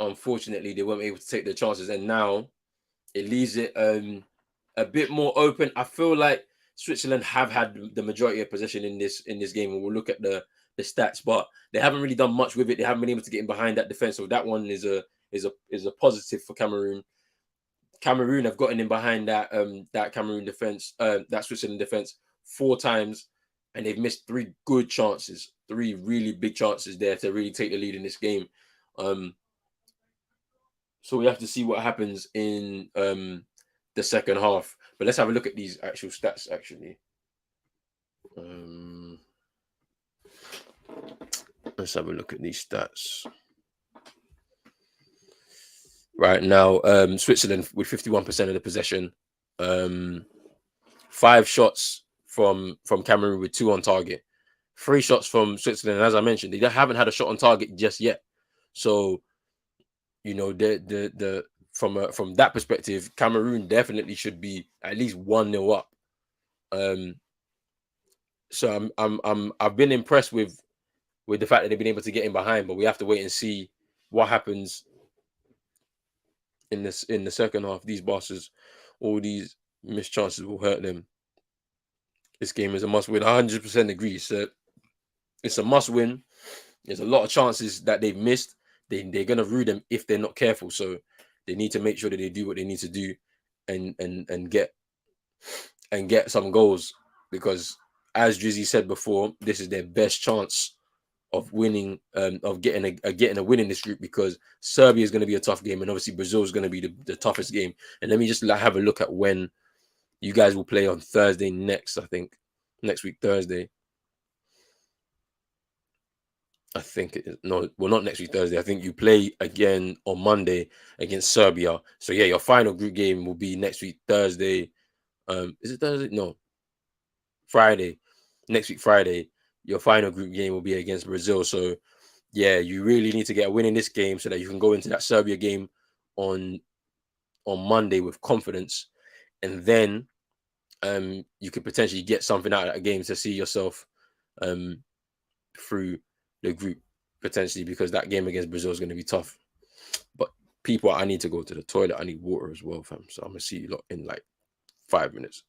unfortunately, they weren't able to take their chances, and now it leaves it a bit more open. I feel like Switzerland have had the majority of possession in this game, and we'll look at the stats, but they haven't really done much with it. They haven't been able to get in behind that defense, so that one is a positive for Cameroon. Cameroon have gotten in behind that Cameroon defense, that Switzerland defense 4 times, and they've missed 3 good chances, 3 really big chances there to really take the lead in this game. So we have to see what happens in the second half. But let's have a look at these actual stats. Actually, let's have a look at these stats. Right now, Switzerland with 51% of the possession, 5 shots from Cameroon with 2 on target, 3 shots from Switzerland. And as I mentioned, they haven't had a shot on target just yet. So, you know, the from that perspective, Cameroon definitely should be at least 1-0 up. So I've been impressed with the fact that they've been able to get in behind, but we have to wait and see what happens in the second half. These bosses, all these missed chances will hurt them. This game is a must win. 100% agree. So it's a must win. There's a lot of chances that they've missed. They're gonna rue them if they're not careful. So they need to make sure that they do what they need to do, and get some goals, because as Drizzy said before, this is their best chance of winning, of getting a win in this group, because Serbia is going to be a tough game, and obviously Brazil is going to be the toughest game. And let me just have a look at when you guys will play on Thursday next. I think next week Thursday. I think no, well, not next week Thursday. I think you play again on Monday against Serbia. So yeah, your final group game will be next week Thursday. Is it Thursday? No, Friday. Next week Friday, your final group game will be against Brazil. So yeah, you really need to get a win in this game so that you can go into that Serbia game on Monday with confidence, and then you could potentially get something out of that game to see yourself through the group potentially, because that game against Brazil is going to be tough. But people, I need to go to the toilet. I need water as well, fam. So I'm gonna see you lot in like 5 minutes.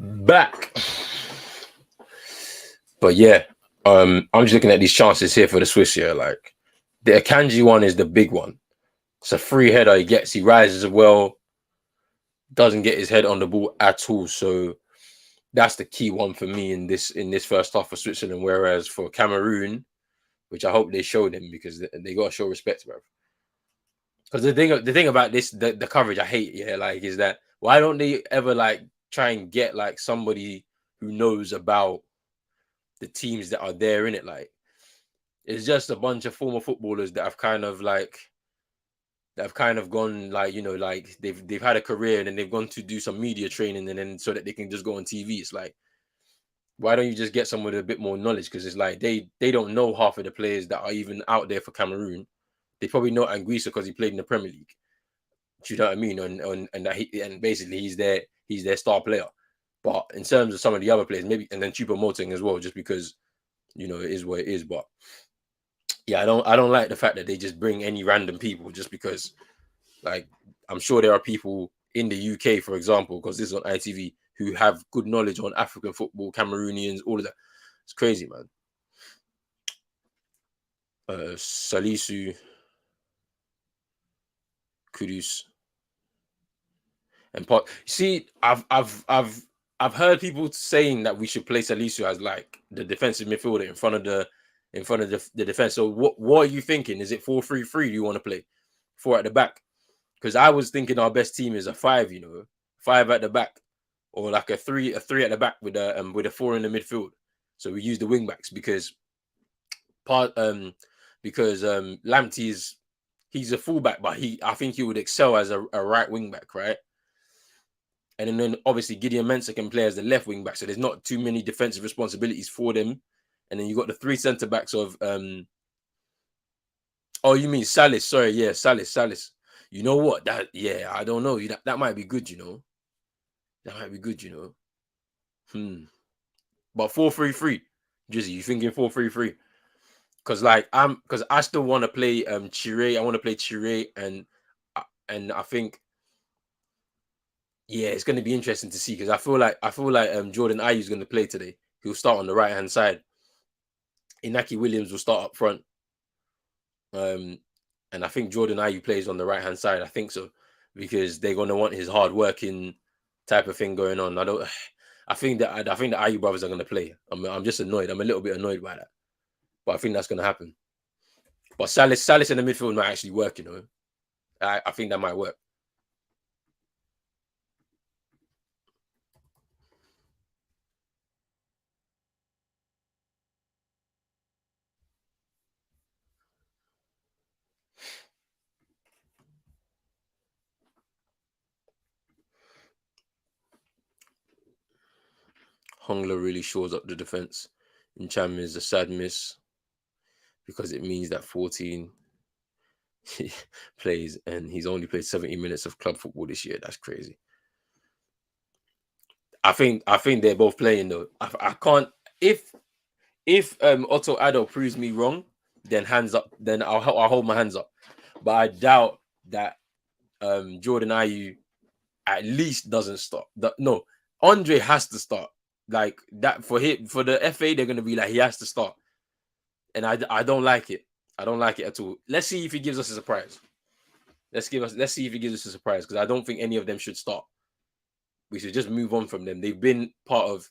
back. But yeah, I'm just looking at these chances here for the Swiss here. Like the Akanji one is the big one. It's a free header he gets. He rises well, doesn't get his head on the ball at all. So that's the key one for me in this first half for Switzerland. Whereas for Cameroon, which I hope they show them because they got to show respect, bro. Because the thing about this the coverage I hate, yeah, like is that why don't they ever like try and get like somebody who knows about the teams that are there in it? Like it's just a bunch of former footballers that have kind of gone like like they've had a career and then they've gone to do some media training and then so that they can just go on TV. It's like why don't you just get someone with a bit more knowledge? Because it's like they don't know half of the players that are even out there for Cameroon. They probably know Anguissa because he played in the Premier League. Do you know what I mean? And basically he's their star player. But in terms of some of the other players, maybe and then Chupa Moting as well, just because it is what it is. But yeah, I don't like the fact that they just bring any random people just because like I'm sure there are people in the UK, for example, because this is on ITV, who have good knowledge on African football, Cameroonians, all of that. It's crazy, man. Salisu, Kudus, and Pot. See, I've heard people saying that we should place Salisu as like the defensive midfielder in front of the defense. So what are you thinking? Is it 4-3-3? Do you want to play four at the back? Because I was thinking our best team is a five, five at the back, or like a three at the back with a four in the midfield. So we use the wing backs part because Lamptey he's a fullback, but I think he would excel as a right wing back, right? And then obviously Gideon Mensah can play as the left wing back, so there's not too many defensive responsibilities for them. And then you got the three centre backs of oh, you mean Salis? Sorry, yeah, Salis. You know what? I don't know. That might be good. That might be good. But 4-3-3, Jizzy, you thinking 4-3-3? Because I still want to play Chire. I want to play Chire and I think yeah, it's going to be interesting to see because I feel like Jordan Ayew is going to play today. He'll start on the right hand side. Inaki Williams will start up front. Um, and I think Jordan Ayew plays on the right hand side. I think so because they're going to want his hard working type of thing going on. I don't. I think the Ayew brothers are going to play. I'm just annoyed. I'm a little bit annoyed by that, but I think that's going to happen. But Salis in the midfield might actually work. I think that might work. Hongler really shores up the defense. In Cham is a sad miss because it means that 14 plays and he's only played 70 minutes of club football this year. That's crazy. I think they're both playing though. I can't if Otto Addo proves me wrong, then hands up. Then I'll hold my hands up. But I doubt that Jordan Ayew at least doesn't start. No, Andre has to start. Like that for him for the FA, they're gonna be like he has to start, and I don't like it. I don't like it at all. Let's see if he gives us a surprise. Let's see if he gives us a surprise because I don't think any of them should start. We should just move on from them. They've been part of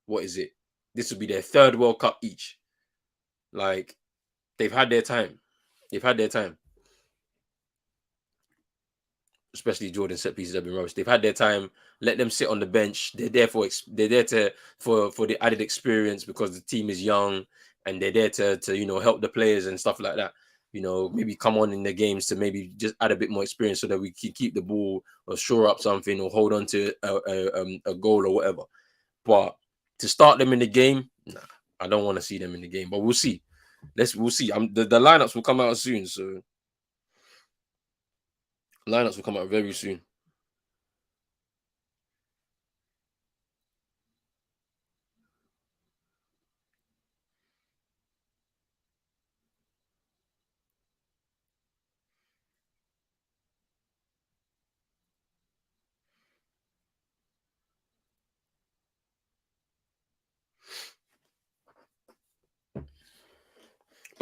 what is it? This will be their third World Cup each. Like they've had their time. They've had their time. Especially Jordan set pieces have been rubbish. They've had their time. Let them sit on the bench. They're there for the added experience because the team is young and they're there to help the players and stuff like that. Maybe come on in the games to maybe just add a bit more experience so that we can keep the ball or shore up something or hold on to a goal or whatever. But to start them in the game, nah, I don't want to see them in the game. But we'll see. We'll see. The lineups will come out soon, so lineups will come out very soon.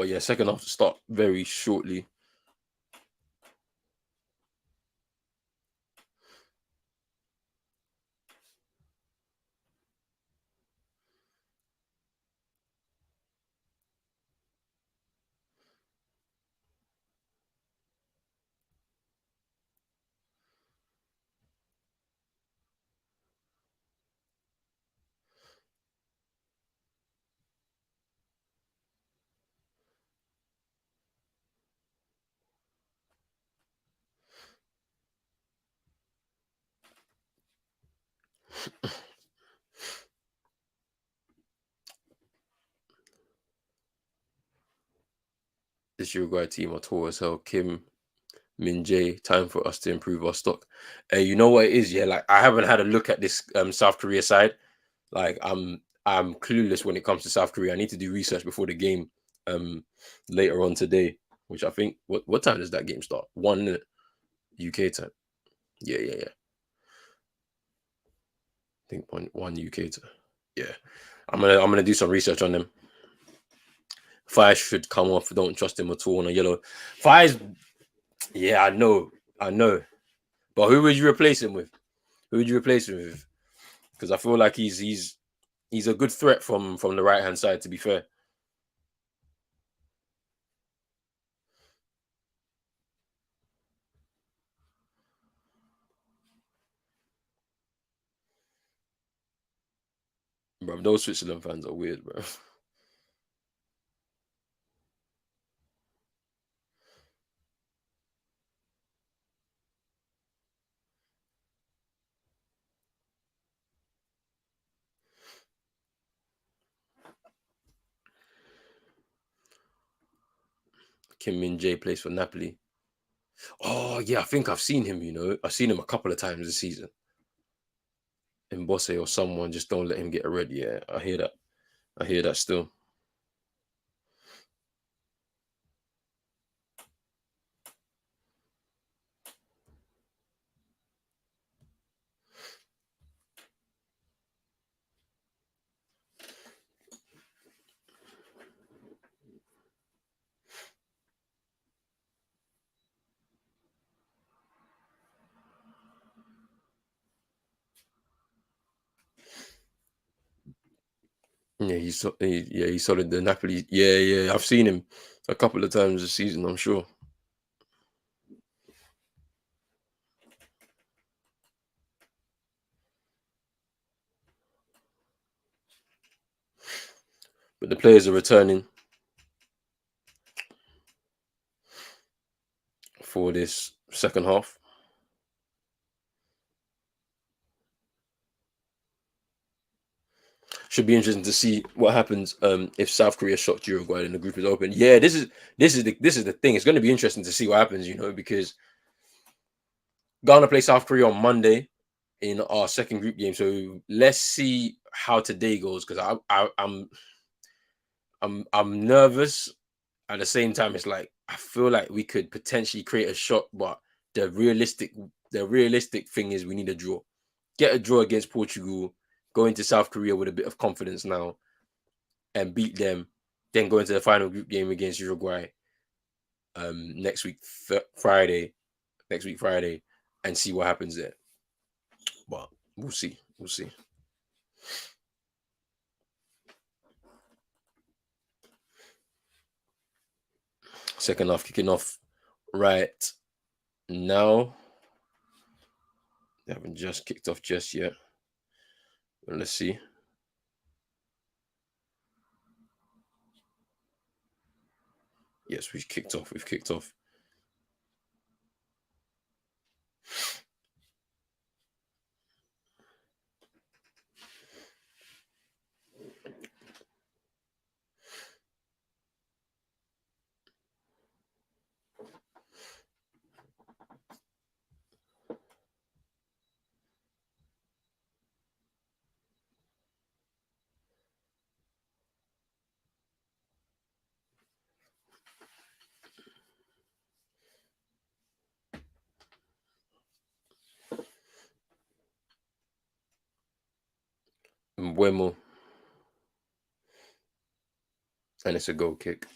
But yeah, second half to start very shortly. This Uruguay team are tall as hell. Kim Min Jae, time for us to improve our stock. Hey, you know what it is? Yeah, like I haven't had a look at this South Korea side. Like I'm clueless when it comes to South Korea. I need to do research before the game later on today, which I think what time does that game start? 1 UK time. Yeah, yeah, yeah. I think one UK time. Yeah. I'm gonna do some research on them. Fire should come off. Don't trust him at all on a yellow. Fire's yeah, I know. But who would you replace him with? Who would you replace him with? Because I feel like he's a good threat from the right hand side. To be fair, bro. Those Switzerland fans are weird, bro. Kim Min Jae plays for Napoli. Oh yeah, I think I've seen him. You know, I've seen him a couple of times this season. Mbose or someone just don't let him get a red. Yeah, I hear that. I hear that still. Yeah, he's solid. The Napoli. Yeah, yeah. I've seen him a couple of times this season. I'm sure. But the players are returning for this second half. Should be interesting to see what happens if South Korea shocked Uruguay and the group is open. Yeah, this is the thing. It's going to be interesting to see what happens, because Ghana play South Korea on Monday in our second group game. So let's see how today goes because I'm nervous. At the same time, it's like I feel like we could potentially create a shot, but the realistic the realistic thing is we need a draw. Get a draw against Portugal, go into South Korea with a bit of confidence now, and beat them. Then go into the final group game against Uruguay next week Friday, and see what happens there. But we'll see. We'll see. Second half kicking off right now. They haven't just kicked off just yet. But let's see. Yes, we've kicked off. We've kicked off. Mbwemo, and it's a goal kick.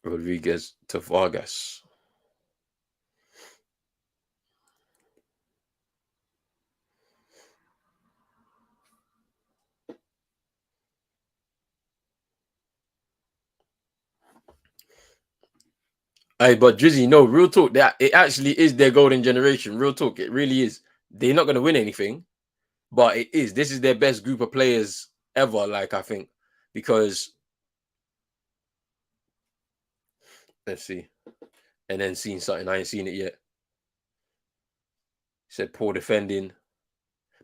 Rodriguez to Vargas. Hey, but Drizzy, no, real talk, that it actually is their golden generation. Real talk, it really is. They're not going to win anything, but it is. This is their best group of players ever, like, I think, because let's see. And then seen something, I ain't seen it yet. Said poor defending.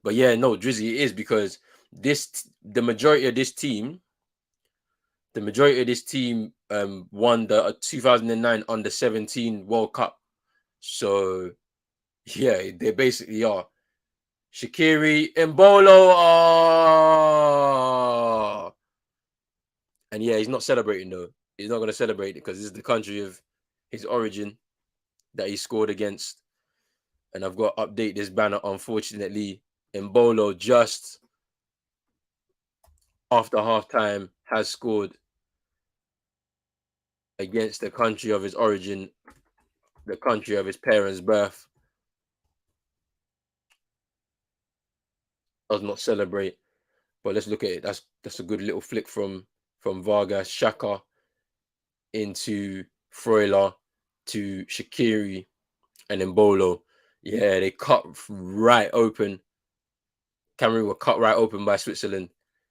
But yeah, no, Drizzy, it is because the majority of this team, won the 2009 under-17 World Cup. So yeah, they basically are. Shaqiri, Embolo, and yeah, he's not celebrating though. He's not going to celebrate it because this is the country of his origin that he scored against. And I've got to update this banner. Unfortunately, Embolo just after halftime has scored against the country of his origin, the country of his parents' birth. Does not celebrate, but let's look at it. That's a good little flick from Vargas, Xhaka into Freuler to Shaqiri and Embolo. Yeah, they cut right open. Cameroon were cut right open by Switzerland.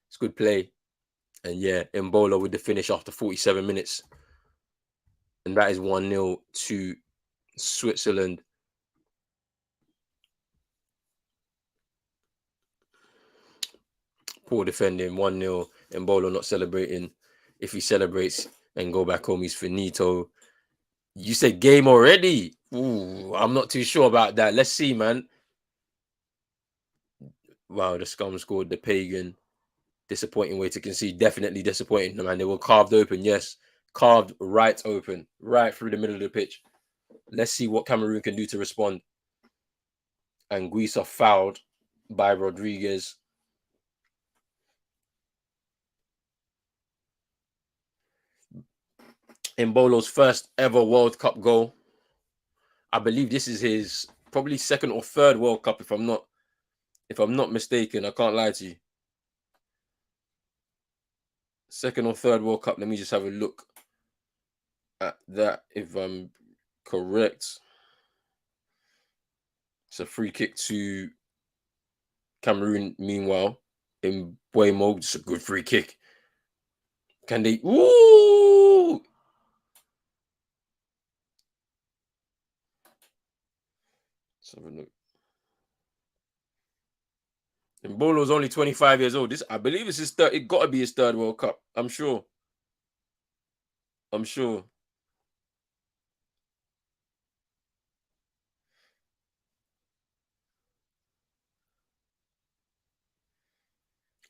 It's good play. And yeah, Embolo with the finish after 47 minutes. And that is 1-0 to Switzerland. Poor defending, 1-0. Embolo not celebrating. If he celebrates and go back home, he's finito. You said game already? Ooh, I'm not too sure about that. Let's see, man. Wow, the scum scored, the pagan. Disappointing way to concede. Definitely disappointing, man. They were carved open, yes. Carved right open, right through the middle of the pitch. Let's see what Cameroon can do to respond. And Guisa fouled by Rodriguez. Embolo's first ever World Cup goal. I believe this is his probably second or third World Cup, if I'm not mistaken. I can't lie to you. Second or third World Cup. Let me just have a look at that if I'm correct. It's a free kick to Cameroon. Meanwhile, in Buemo, just a good free kick. Can they? Ooh! Let's have a look. Mbolo's only 25 years old. This, I believe, it's his third. It got to be his third World Cup. I'm sure.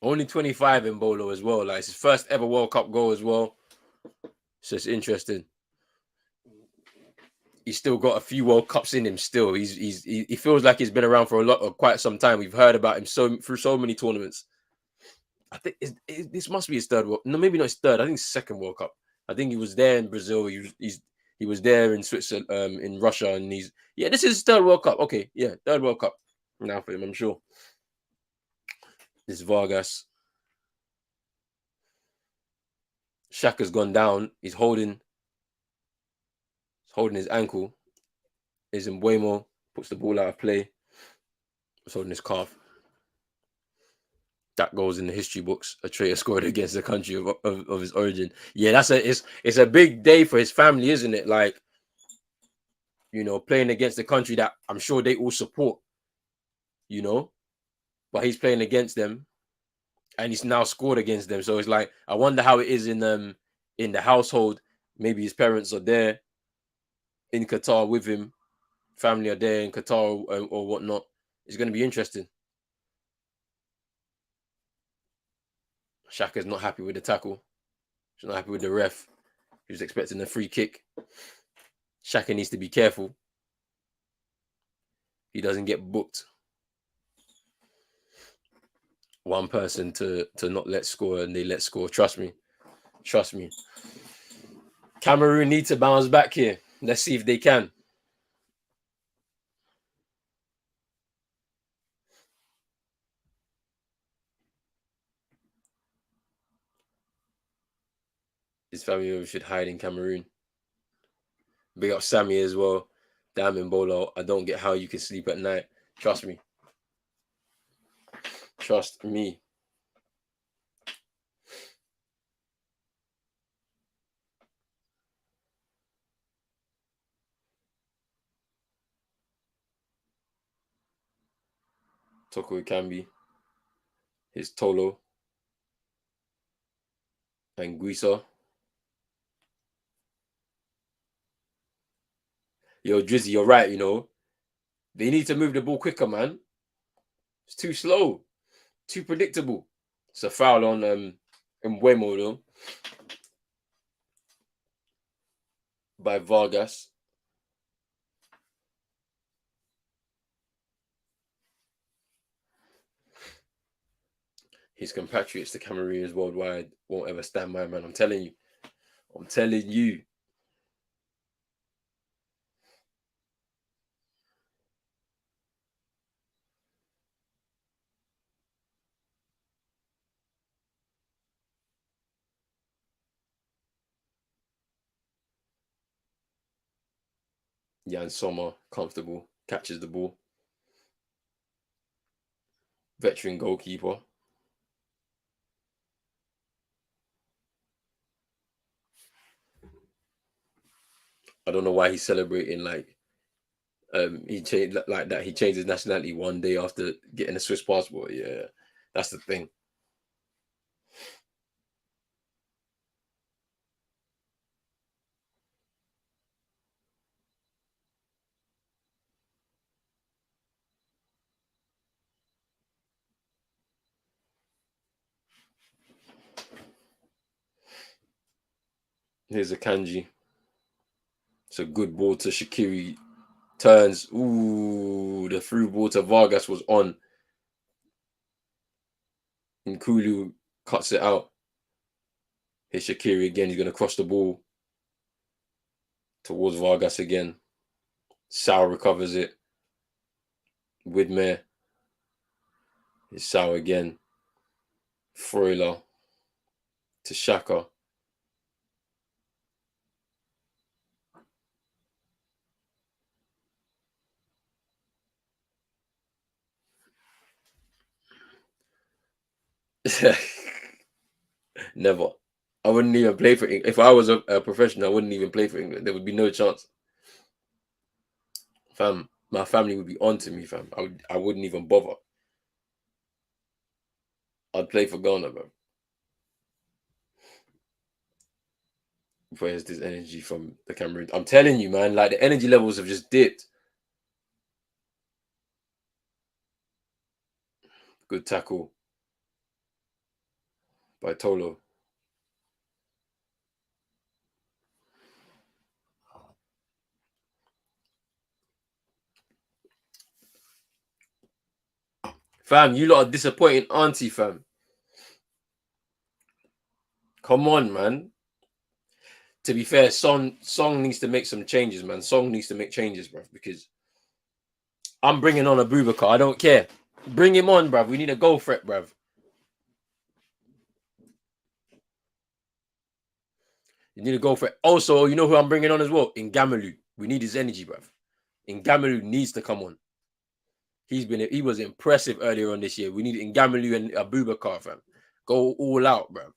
Only 25 in Bolo as well. Like, it's his first ever World Cup goal as well. So it's interesting. He's still got a few World Cups in him. Still, he feels like he's been around for quite some time. We've heard about him through so many tournaments. I think this must be his third World. No, maybe not his third. I think his second World Cup. I think he was there in Brazil. He was there in Switzerland, in Russia, and this is his third World Cup. Okay, yeah, third World Cup now for him. I'm sure. This Vargas. Shaka's gone down. He's holding his ankle. Is in Buemo, puts the ball out of play. He's holding his calf. That goes in the history books. A traitor scored against the country of his origin. Yeah, it's a big day for his family, isn't it? Like, playing against the country that I'm sure they all support, but he's playing against them and he's now scored against them. So it's like, I wonder how it is in the household. Maybe his parents are there in Qatar with him. Family are there in Qatar or whatnot. It's going to be interesting. Shaka's not happy with the tackle. He's not happy with the ref. He was expecting a free kick. Shaka needs to be careful. he doesn't get booked. One person to not let score and they let score. Trust me. Trust me. Cameroon need to bounce back here. Let's see if they can. His family member should hide in Cameroon. Big up Sammy as well. Damn Bolo. I don't get how you can sleep at night. Trust me. Trust me. Toko Kambi. His Tolo. And Guisa. Yo, Drizzy, you're right, you know. They need to move the ball quicker, man. It's too slow. Too predictable. It's a foul on Mbuemo, though. By Vargas. His compatriots, the Cameroonians worldwide, won't ever stand by, man. I'm telling you. I'm telling you. Jan Sommer, comfortable, catches the ball. Veteran goalkeeper. I don't know why he's celebrating like he changed like that. He changed his nationality one day after getting a Swiss passport. Yeah, that's the thing. Here's a Kanji. It's a good ball to Shaqiri. Turns. Ooh, the through ball to Vargas was on. Nkulu cuts it out. Here's Shaqiri again. He's going to cross the ball towards Vargas again. Sao recovers it. Widmer. It's Sao again. Freuler to Shaka. Never. I wouldn't even play for England. If I was a professional, I wouldn't even play for England. There would be no chance. Fam, my family would be on to me, fam. I wouldn't even bother. I'd play for Ghana, bro. Where's this energy from the Cameroon? I'm telling you, man, like the energy levels have just dipped. Good tackle by Tolo. Fam, you lot are disappointing auntie, fam. Come on, man. To be fair, Song needs to make some changes, man. Song needs to make changes, bro, because I'm bringing on a Boubacar. I don't care. Bring him on, bruv. We need a goal threat, bruv. You need a goal threat. Also, you know who I'm bringing on as well? Ngamalu. We need his energy, bruv. Ngamalu needs to come on. He was impressive earlier on this year. We need Ngamalu and Abubakar, fam. Go all out, bruv.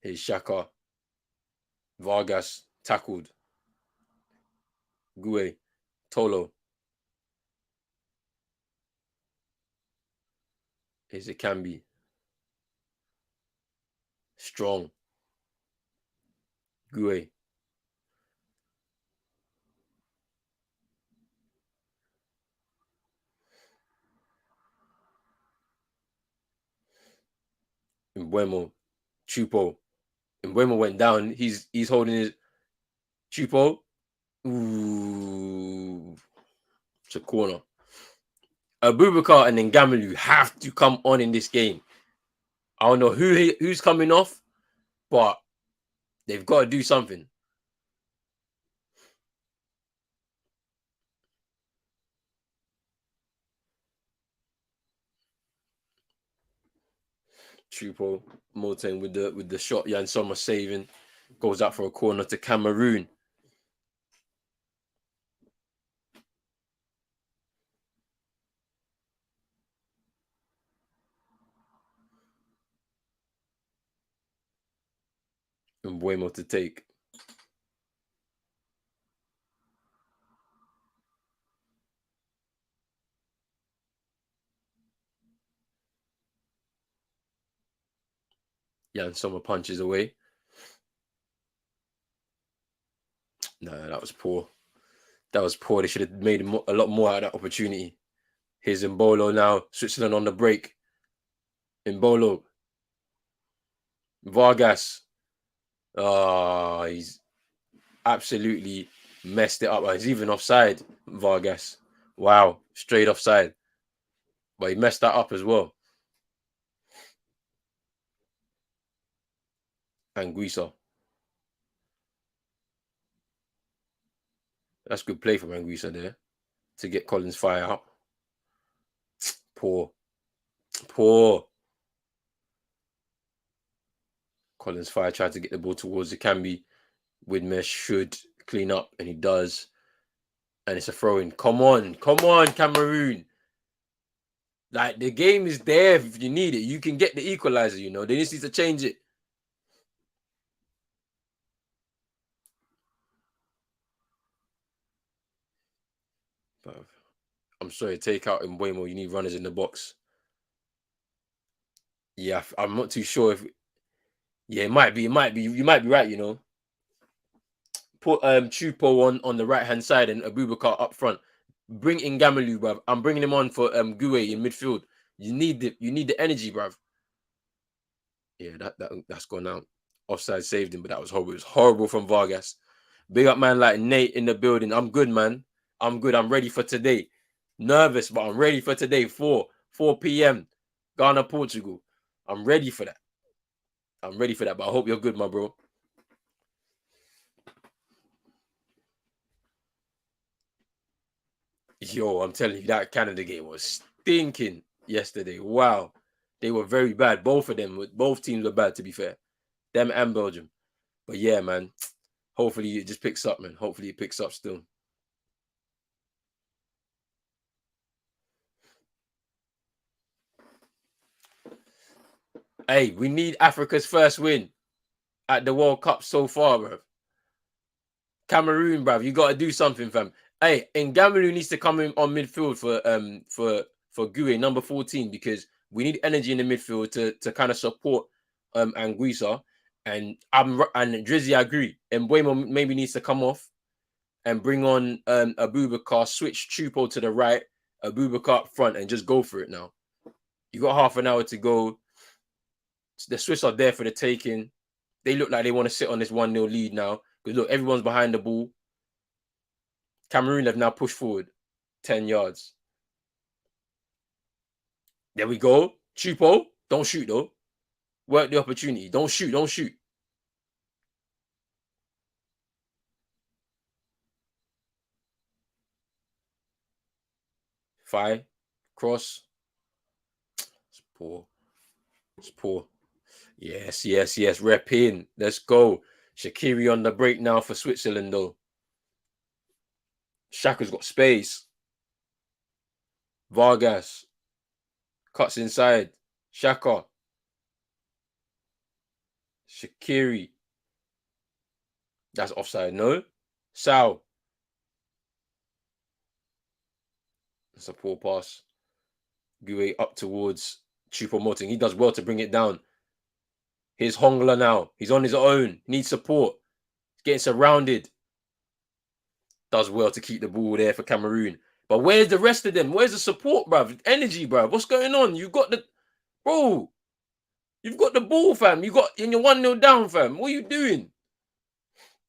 Here's Shaka. Vargas tackled. Gue. Tolo. Here's a Kambi. Strong. Gue. Mbuemo. Chupo. And Wemo went down. He's holding his Chupo. Ooh, it's a corner. Abubakar and then Gamalu have to come on in this game. I don't know who's coming off, but they've got to do something. Chupo Moten with the shot. Jan Sommer saving, goes out for a corner to Cameroon. And Buemo to take. Jan Sommer punches away. No, that was poor. That was poor. They should have made a lot more out of that opportunity. Here's Mbolo now. Switzerland on the break. Mbolo. Vargas. He's absolutely messed it up. He's even offside, Vargas. Wow, straight offside. But he messed that up as well. Anguissa. That's good play from Anguissa there to get Collins Fire out. Poor. Collins Fire tried to get the ball towards the Camby. Widmer should clean up, and he does. And it's a throw-in. Come on, Cameroon. Like, the game is there if you need it. You can get the equalizer, you know. They just need to change it. I'm sorry, take out Mbuemo. You need runners in the box. Yeah, I'm not too sure if... Yeah, it might be. You might be right, you know. Put Chupo on the right-hand side and Abubakar up front. Bring in Gamalu, bruv. I'm bringing him on for Gueye in midfield. You need the energy, bruv. Yeah, that's gone out. Offside saved him, but that was horrible. It was horrible from Vargas. Big up man like Nate in the building. I'm good, man. I'm good. I'm ready for today. Nervous, but I'm ready for today. 4 p.m. Ghana, Portugal. I'm ready for that. But I hope you're good, my bro. Yo, I'm telling you, that Canada game was stinking yesterday. Wow. They were very bad. Both teams were bad, to be fair. Them and Belgium. But yeah, man. Hopefully it just picks up, man. Hopefully it picks up still. Hey, we need Africa's first win at the World Cup so far, bro. Cameroon, bruv, you got to do something, fam. Hey, and Cameroon needs to come in on midfield for Gueye, number 14, because we need energy in the midfield to kind of support Anguissa. And Drizzy, I agree. And Mbuemo maybe needs to come off and bring on Abubakar, switch Chupo to the right, Abubakar up front, and just go for it now. You got half an hour to go. The Swiss are there for the taking. They look like they want to sit on this 1-0 lead now. Because look, everyone's behind the ball. Cameroon have now pushed forward 10 yards. There we go. Chupo, don't shoot though. Work the opportunity. Don't shoot. Five. Cross. It's poor. Yes. Rep in. Let's go. Shaqiri on the break now for Switzerland though. Shaka's got space. Vargas. Cuts inside. Shaka. Shaqiri. That's offside, no? Sal. That's a poor pass. Gueye up towards Choupo-Moting. He does well to bring it down. Here's Hongla now. He's on his own. Needs support. He's getting surrounded. Does well to keep the ball there for Cameroon. But where's the rest of them? Where's the support, bruv? Energy, bruv. What's going on? You got the... Bro. You've got the ball, fam. You got and you're 1-0 down, fam. What are you doing?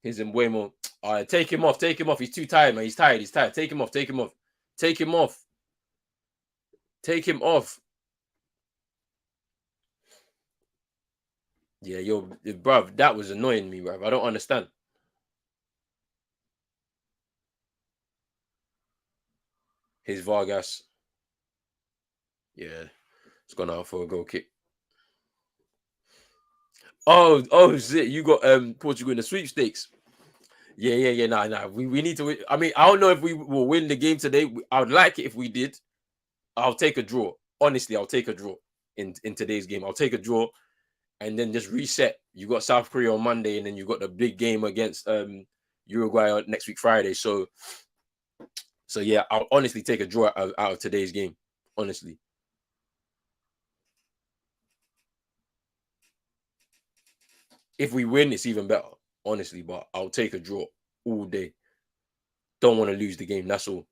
Here's Mbuemo. All right, take him off. Take him off. He's too tired, man. He's tired. He's tired. Take him off. Take him off. Take him off. Take him off. Yeah, yo, bruv, that was annoying me, bruv. I don't understand. His Vargas. Yeah, it's gone out for a goal kick. Oh, shit. You got Portugal in the sweepstakes. Yeah. Nah. We need to win. I mean, I don't know if we will win the game today. I would like it if we did. I'll take a draw. Honestly, I'll take a draw in today's game. I'll take a draw and then just reset. You got South Korea on Monday, and then you got the big game against Uruguay next week Friday. So yeah, I'll honestly take a draw out of today's game. Honestly, if we win, it's even better. Honestly, but I'll take a draw all day. Don't want to lose the game. That's all.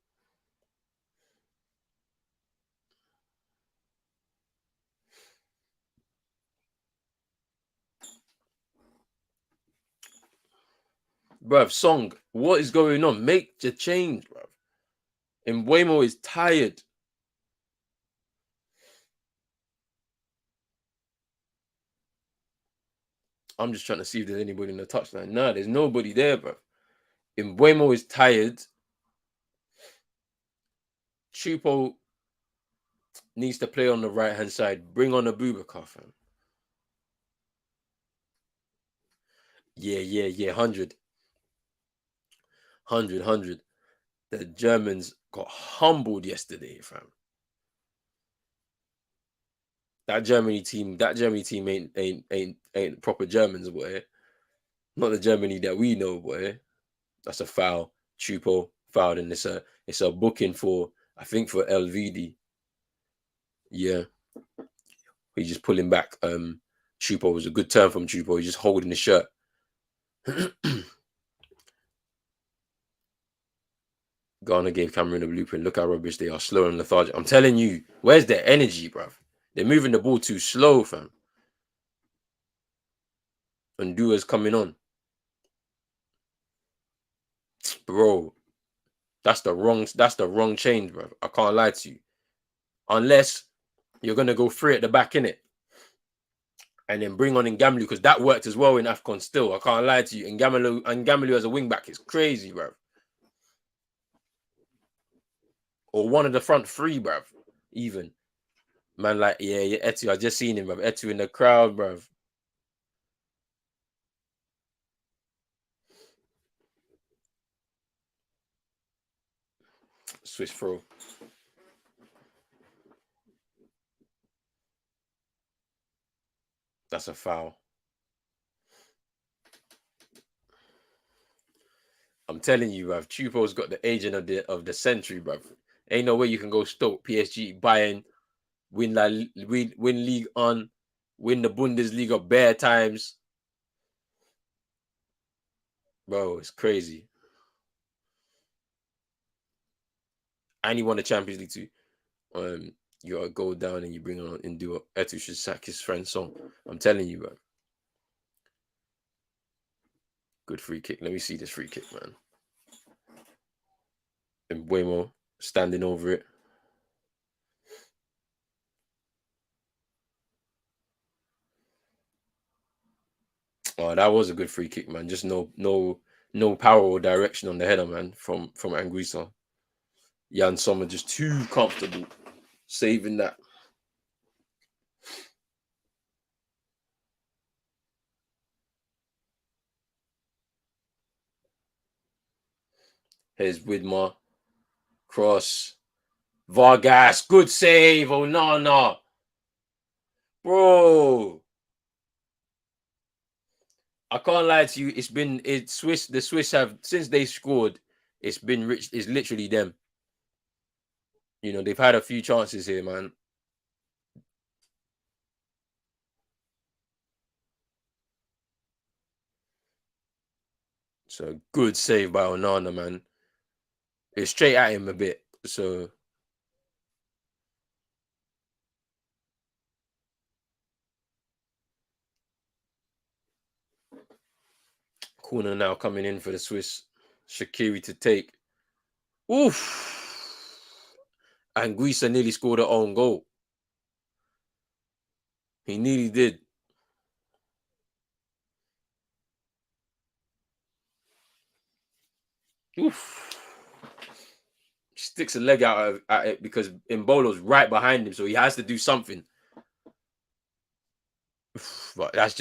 Bruv, Song, what is going on? Make the change, bruv. Mbuemo is tired. I'm just trying to see if there's anybody in the touchline. Nah, there's nobody there, bruv. Mbuemo is tired. Chupo needs to play on the right-hand side. Bring on Abubakar, fam. Yeah. 100. The Germans got humbled yesterday, fam. That Germany team ain't proper Germans, boy. Not the Germany that we know, boy. That's a foul. Chupo fouled, and it's a booking for, I think, for LVD. Yeah, he's just pulling back. Chupo was a good turn from Chupo. He's just holding the shirt. Ghana gave Cameroon a blueprint. Look how rubbish they are, slow and lethargic. I'm telling you, where's their energy, bruv? They're moving the ball too slow, fam. And Dua's coming on, bro. That's the wrong change, bruv. I can't lie to you. Unless you're gonna go free at the back, in it, and then bring on Ngamlu, because that worked as well in AFCON. Still, I can't lie to you. Ngamlu as a wing back is crazy, bruv. Or one of the front three, bruv. Even man, like yeah, Etu. I just seen him, bruv. Etu in the crowd, bruv. Swiss throw. That's a foul. I'm telling you, bruv. Chupo's got the agent of the century, bruv. Ain't no way you can go Stoke, PSG, Bayern, win League on, win the Bundesliga bare times, bro. It's crazy. And he won the Champions League too. You gotta go down and you bring on and do it. Etu should sack his friend's song. I'm telling you, bro. Good free kick. Let me see this free kick, man. And Buemo standing over it. Oh, that was a good free kick, man. Just no power or direction on the header, man, from Anguissa. Jan Sommer just too comfortable saving that. Here's Widmer. Cross. Vargas. Good save. Oh, no. Bro. I can't lie to you. The Swiss have, since they scored, it's been rich. It's literally them. You know, they've had a few chances here, man. So good save by Onana, man. It's straight at him a bit. So Corner now coming in for the Swiss. Shaqiri to take. Oof. And Guisa nearly scored her own goal. He nearly did. Oof. Sticks a leg out at it because Mbolo's right behind him, so he has to do something. But that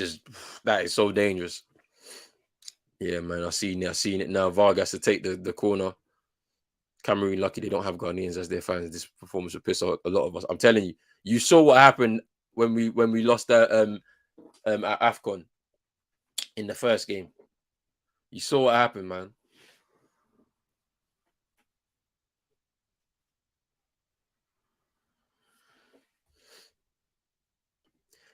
is so dangerous. Yeah, man, I've seen it now. Vargas to take the corner. Cameroon lucky they don't have Ghanaians as their fans. This performance will piss off a lot of us. I'm telling you, you saw what happened when we lost at AFCON in the first game. You saw what happened, man.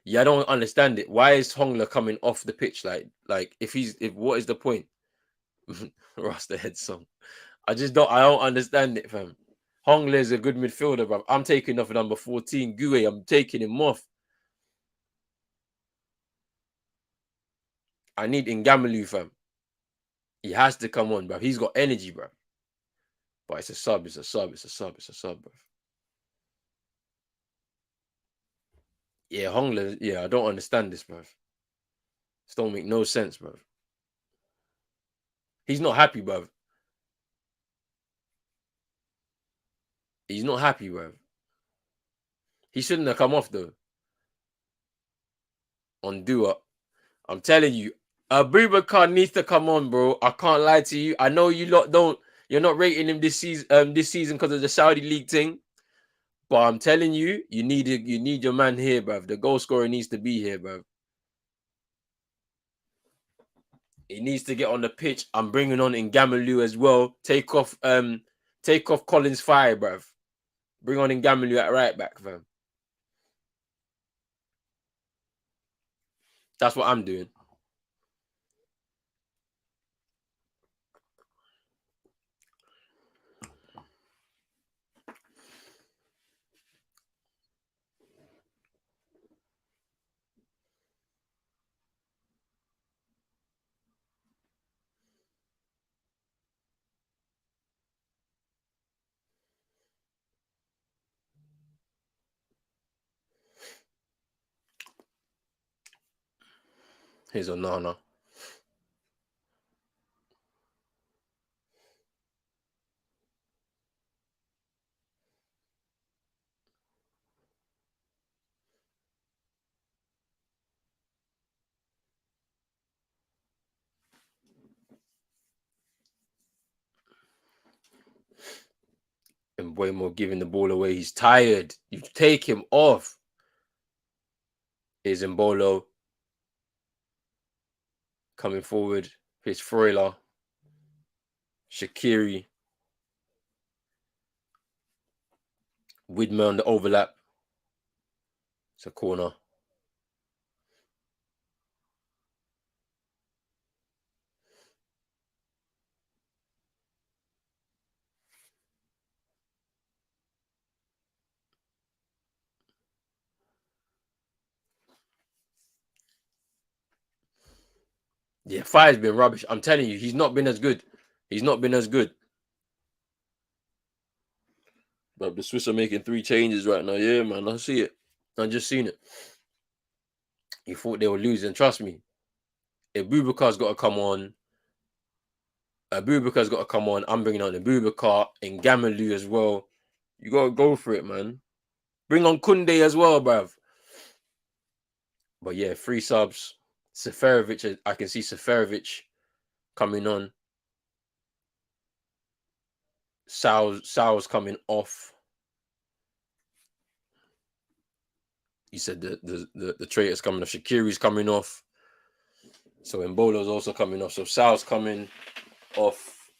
Yeah, I don't understand it. Why is Hongler coming off the pitch? Like if what is the point? Rasta head song. I don't understand it, fam. Hongler is a good midfielder, bro. I'm taking off number 14, Gue. I'm taking him off. I need Ngamalu, fam. He has to come on, bro. He's got energy, bro. But it's a sub, bro. Yeah, Hongler, yeah, I don't understand this, bro. This don't make no sense, bro. He's not happy, bro. He's not happy, bro. He shouldn't have come off, though. On Dua. I'm telling you, Abubakar needs to come on, bro. I can't lie to you. I know you lot you're not rating him this season because of the Saudi League thing. But I'm telling you, you need your man here, bro. The goal scorer needs to be here, bro. He needs to get on the pitch. I'm bringing on Ngamalu as well. Take off Collins Fire, bro. Bring on Ngamalu at right back, fam. That's what I'm doing. Here's Onana. And Buemo giving the ball away. He's tired. You take him off. Here's Mbolo coming forward. Here's Freuler. Shaqiri. Widmer on the overlap. It's a corner. Yeah, Fire's been rubbish. I'm telling you, he's not been as good. He's not been as good. But the Swiss are making 3 changes right now. Yeah, man, I see it. I just seen it. You thought they were losing. Trust me. Abubakar's got to come on. Abubakar's got to come on. I'm bringing on Abubakar and Ngamalu as well. You got to go for it, man. Bring on Kunde as well, bruv. But yeah, 3 subs. Seferovic, I can see Seferovic coming on. Sal's coming off. You said the traitor's coming off. Shaqiri's coming off. So Mbolo's also coming off. So Sal's coming off.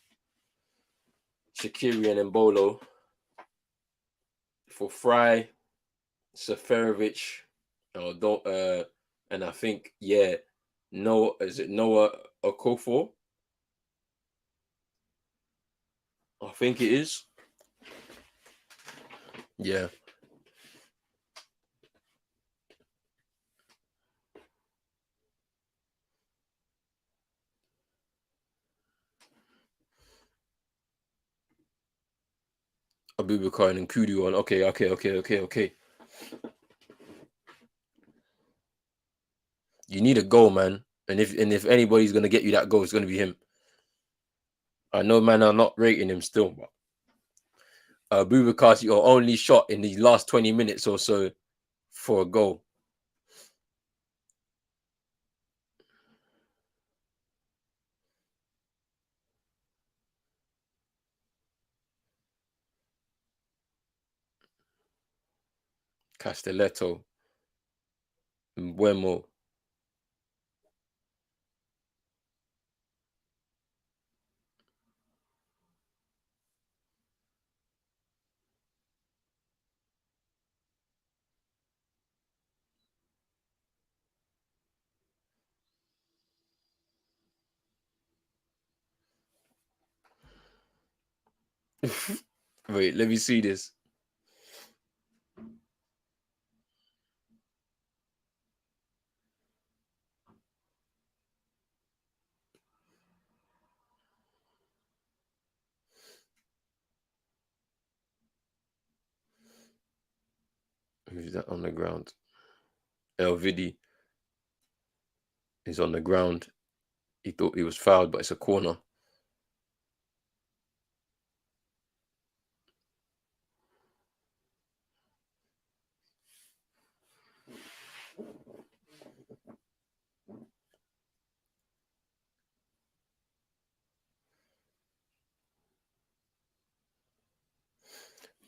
Shaqiri and Mbolo. For Fry, Seferovic, and I think, yeah, Noah Okofo? I think it is. Yeah. Abubakar and Kudu on. Okay. You need a goal, man. And if anybody's gonna get you that goal, it's gonna be him. I know, man. I'm not rating him still, but Abubakar's your only shot in the last 20 minutes or so for a goal. Castelletto, Mbuemo. Wait, let me see this. Who's that on the ground? Elvidi is on the ground. He thought he was fouled, but it's a corner.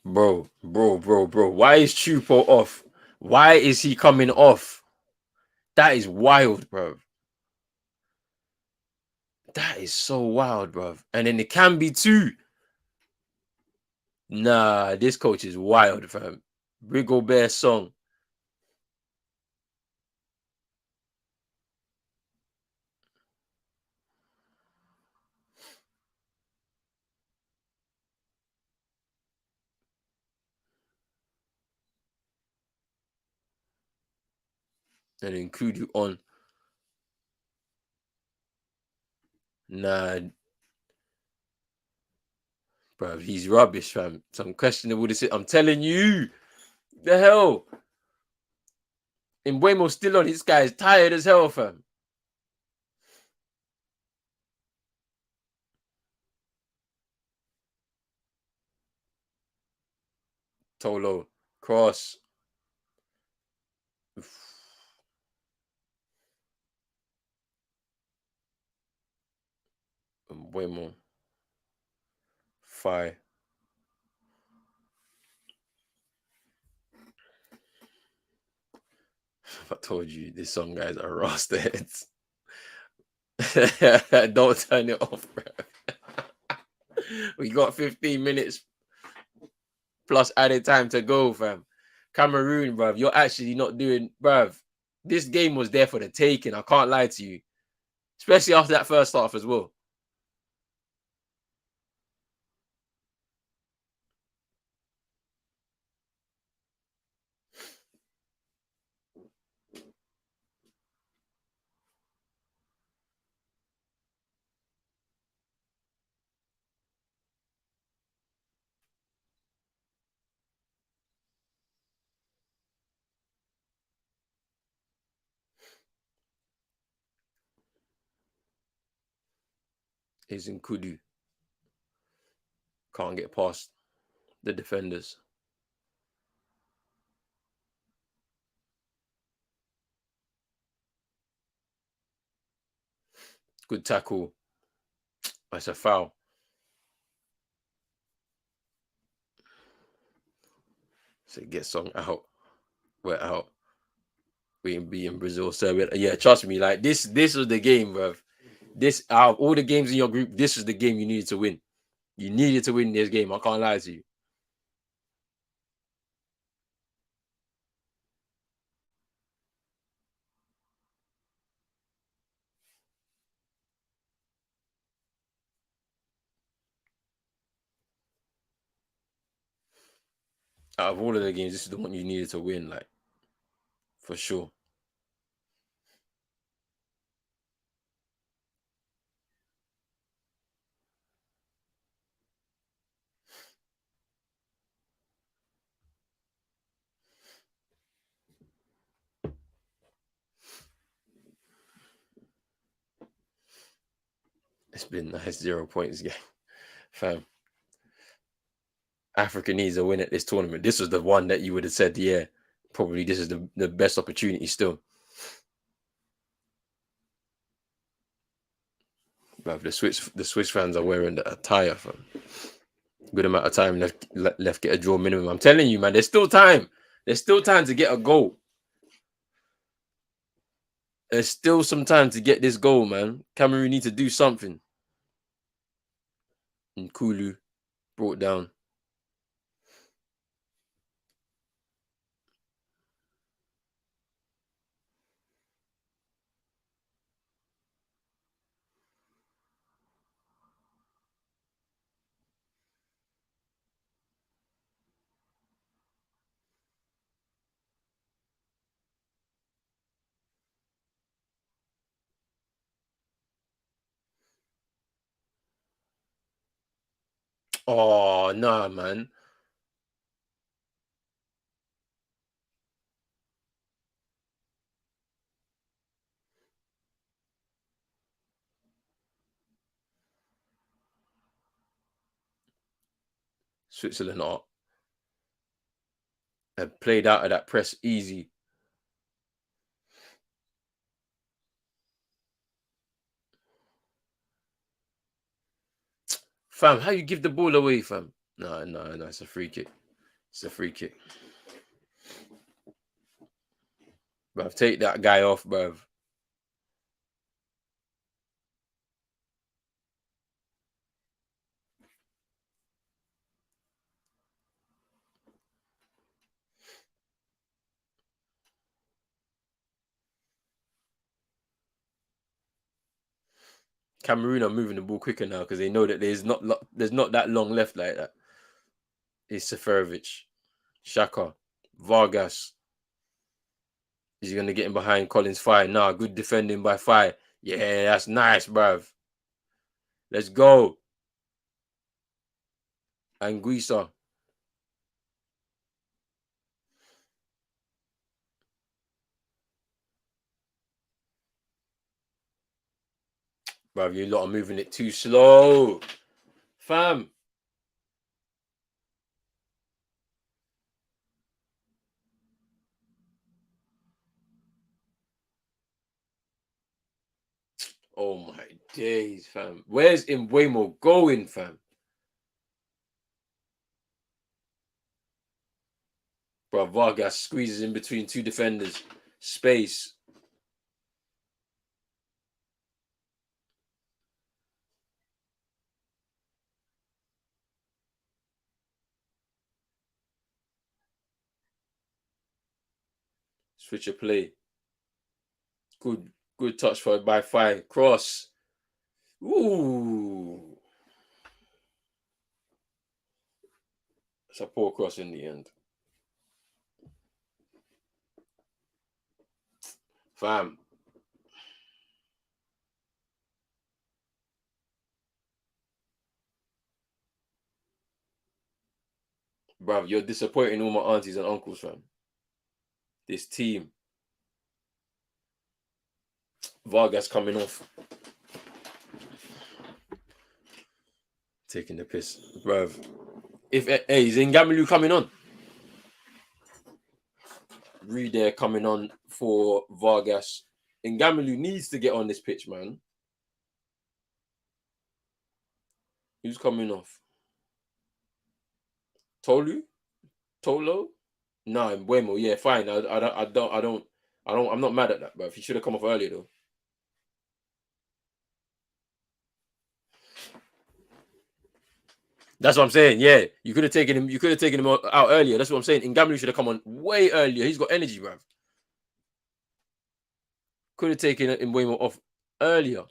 Bro. Why is Chupo off? Why is he coming off? That is wild, bro. That is so wild, bro. And then it can be too. Nah, this coach is wild, fam. Rigobert Song. And then Kudu on. Nah, bro, he's rubbish, fam. Some questionable decision. I'm telling you. The hell? Mbuemo's still on. This guy is tired as hell, fam. Tolo. Cross. Mbuemo. Fire. I told you, this song guys are rasta heads. Don't turn it off, bro. We got 15 minutes plus added time to go, fam. Cameroon, bruv, you're actually not doing, bruv. This game was there for the taking. I can't lie to you, especially after that first half as well. Is in Kudu. Can't get past the defenders. Good tackle. That's a foul. So get Song out. We're out. We ain't beating Brazil, Serbia. Yeah, trust me. Like this was the game, bruv. This out of all the games in your group, this was the game you needed to win. You needed to win this game. I can't lie to you. Out of all of the games, this is the one you needed to win, like for sure. It's been nice 0 points game, fam. Africa needs a win at this tournament. This was the one that you would have said, yeah, probably this is the best opportunity still. But the Swiss fans are wearing the attire, fam. Good amount of time left, get a draw minimum. I'm telling you, man, there's still time. There's still time to get a goal. There's still some time to get this goal, man. Cameroon need to do something. And Kulu brought down. Oh, nah, man. Switzerland are have played out of that press easy. Fam, how you give the ball away, fam? No, no, no, it's a free kick. It's a free kick. Bruv, take that guy off, bruv. Cameroon are moving the ball quicker now because they know that there's not that long left like that. It's Seferovic, Shaka, Vargas. Is he gonna get in behind Collins Fire? Nah, good defending by Fire. Yeah, that's nice, bruv. Let's go. Anguissa. Bruv, you lot are moving it too slow. Fam. Oh my days, fam. Where's Imbuemo going, fam? Bro, Vargas squeezes in between two defenders. Space. Switch of play. Good touch for by Fire. Cross. Ooh. It's a poor cross in the end. Fam. Bruv, you're disappointing all my aunties and uncles, fam. This team. Vargas coming off. Taking the piss. Bruv. If hey, is Ngamilu coming on? Reed coming on for Vargas. Ngamilu needs to get on this pitch, man. Who's coming off? Tolu? Tolo? No, Buemo. Yeah, fine. I'm not mad at that, but he should have come off earlier though. That's what I'm saying. Yeah, you could have taken him. You could have taken him out earlier. That's what I'm saying. Ngamilu should have come on way earlier. He's got energy, bruv. Could have taken Mbuemo off earlier.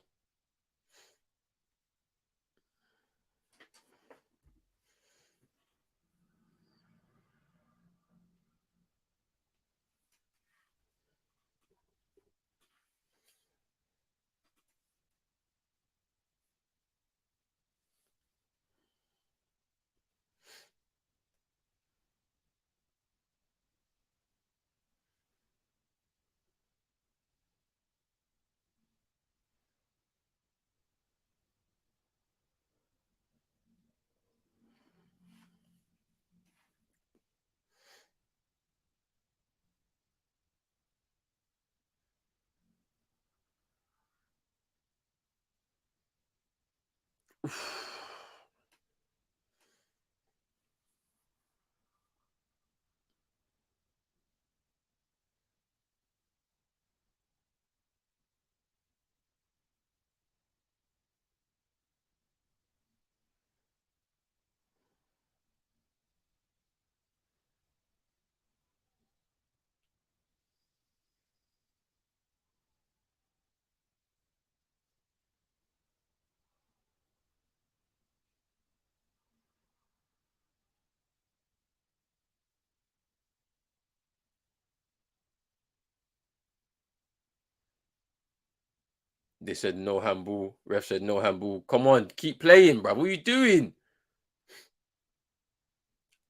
They said no handball. Ref said no handball. Come on, keep playing, bro. What are you doing?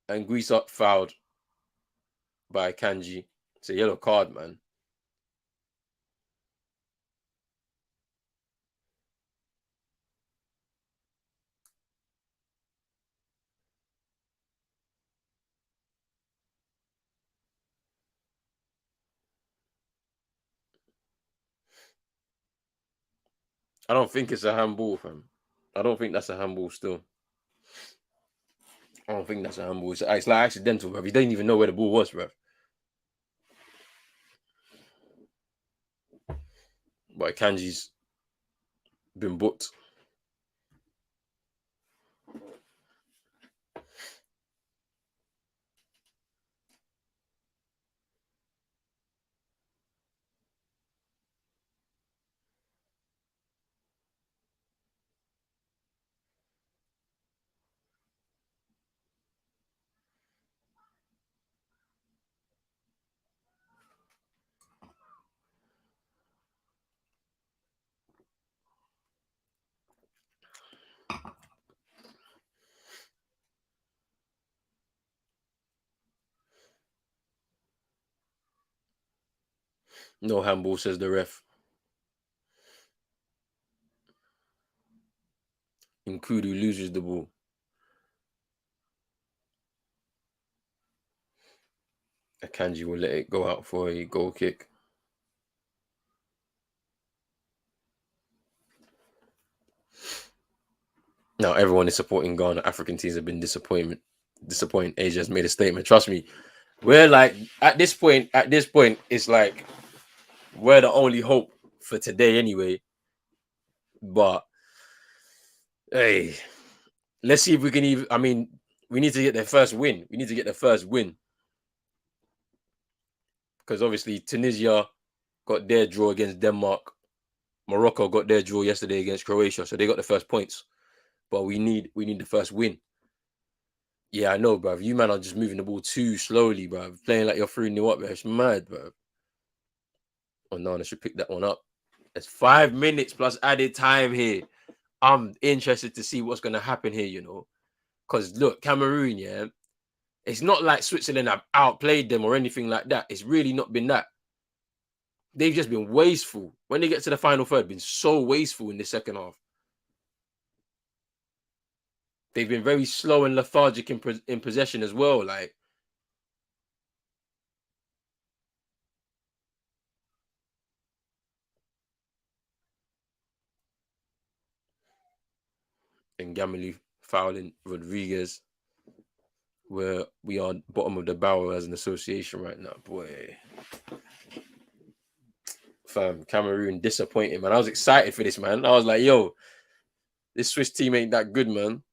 And Guisa fouled by Kanji. It's a yellow card, man. I don't think it's a handball, fam. I don't think that's a handball still. I don't think that's a handball. It's like accidental, bro. He didn't even know where the ball was, bro. But Kanji's been booked. No handball, says the ref. Nkudu loses the ball. Akanji will let it go out for a goal kick. Now everyone is supporting Ghana. African teams have been disappointing. Asia has made a statement. Trust me, we're like at this point. It's like we're the only hope for today, anyway. But hey, let's see if we can even. I mean, we need to get their first win. We need to get the first win because obviously Tunisia got their draw against Denmark. Morocco got their draw yesterday against Croatia, so they got the first points. But we need the first win. Yeah, I know, bro. You man are just moving the ball too slowly, bro. Playing like you're 3-0 up, bro. It's mad, bro. Oh no, I should pick that one up. It's 5 minutes plus added time here. I'm interested to see what's gonna happen here, you know. Because look, Cameroon, yeah, it's not like Switzerland have outplayed them or anything like that. It's really not been that. They've just been wasteful. When they get to the final third, been so wasteful in the second half. They've been very slow and lethargic in possession as well. Like, and Gamily fouling Rodriguez, where we are bottom of the barrel as an association right now. Boy, fam, Cameroon disappointing, man. I was excited for this, man. I was like, yo, this Swiss team ain't that good, man.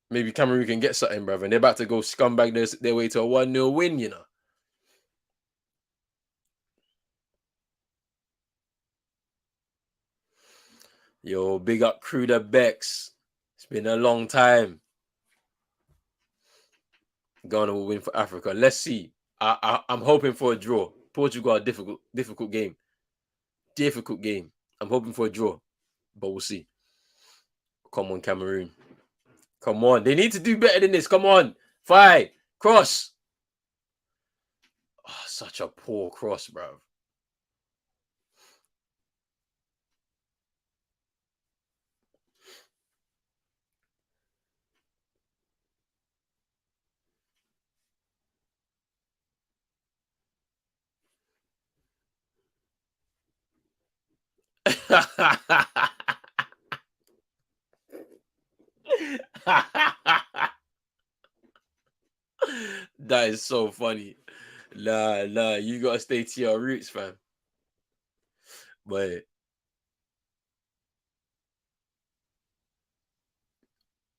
Maybe Cameroon can get something, brother. And they're about to go scumbag their way to a 1-0 win, you know. Yo, big up Cruder Bex. It's been a long time. Ghana will win for Africa. Let's see. I'm hoping for a draw. Portugal, a difficult game. Difficult game. I'm hoping for a draw, but we'll see. Come on, Cameroon. Come on. They need to do better than this. Come on. Fight. Cross. Oh, such a poor cross, bro. That is so funny. Nah, you gotta stay to your roots, fam. But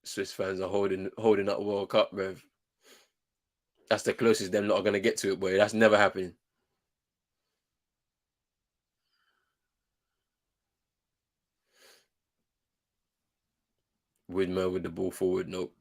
Swiss fans are holding up World Cup, bro. That's the closest them lot are gonna get to it, boy. That's never happening. Widmer with the ball forward, nope.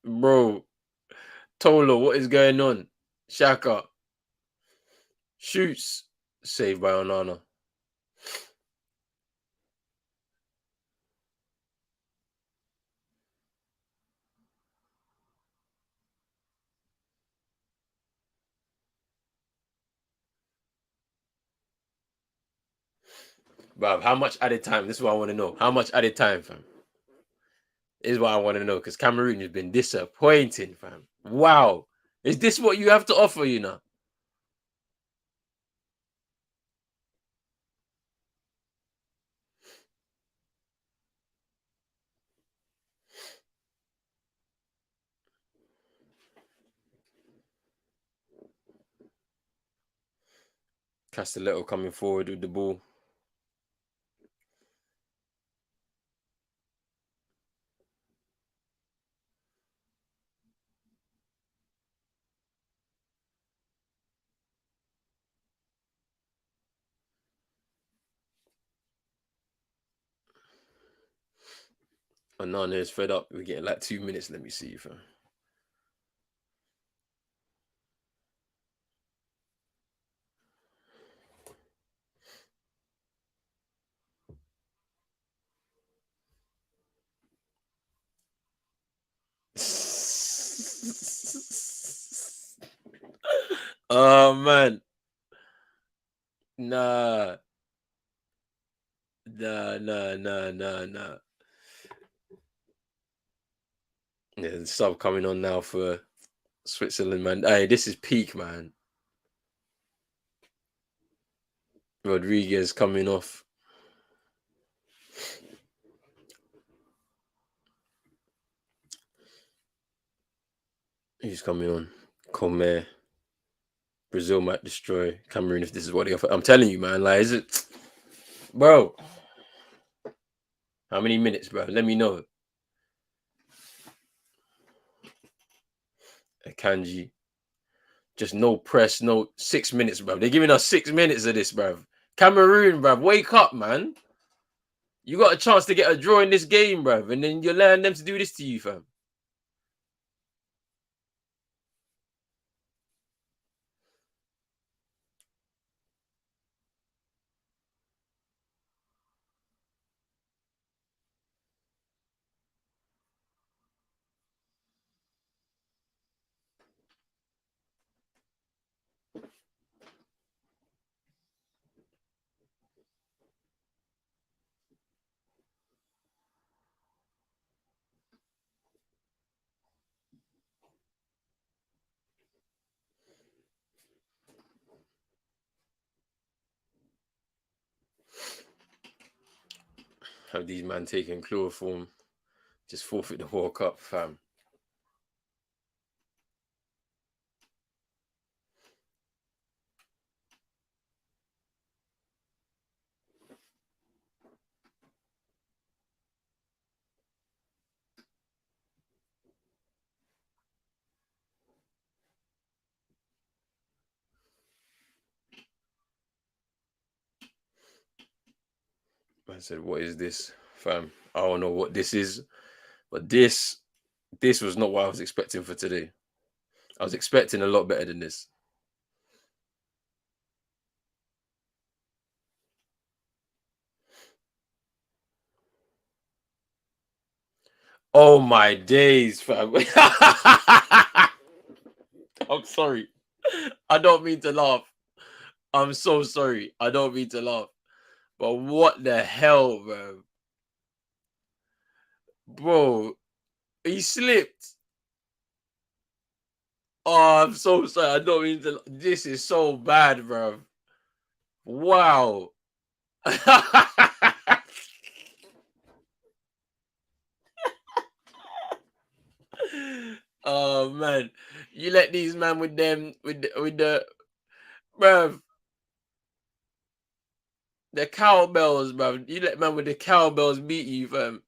Bro, Tolo, what is going on? Shaka shoots, saved by Onana. Bruv, how much added time? This is what I want to know. How much added time, fam? This is what I want to know because Cameroon has been disappointing, fam. Wow. Is this what you have to offer, you know? Castelletto coming forward with the ball. Onana is fed up. We're getting like 2 minutes. Let me see, fam. Oh man, nah, nah. Yeah, the sub coming on now for Switzerland, man. Hey, this is peak, man. Rodriguez coming off. Who's coming on? Comer. Brazil might destroy Cameroon if this is what they offer. I'm telling you, man. Like, is it, bro? How many minutes, bro? Let me know. Kanji. Just no press, no 6 minutes, bro. They're giving us 6 minutes of this, bro. Cameroon, bro. Wake up, man. You got a chance to get a draw in this game, bro. And then you're allowing them to do this to you, fam. Have these man taking chloroform. Just forfeit the World Cup, fam. I said, what is this, fam? I don't know what this is, but this was not what I was expecting for today. I was expecting a lot better than this. Oh my days, fam. I'm sorry. I don't mean to laugh. I'm so sorry. I don't mean to laugh. But what the hell, bro? Bro, he slipped. Oh, I'm so sorry. I don't mean to. This is so bad, bro. Wow. Oh man, you let these man with them with the bruv, the cowbells, bruv. You let man with the cowbells beat you, fam.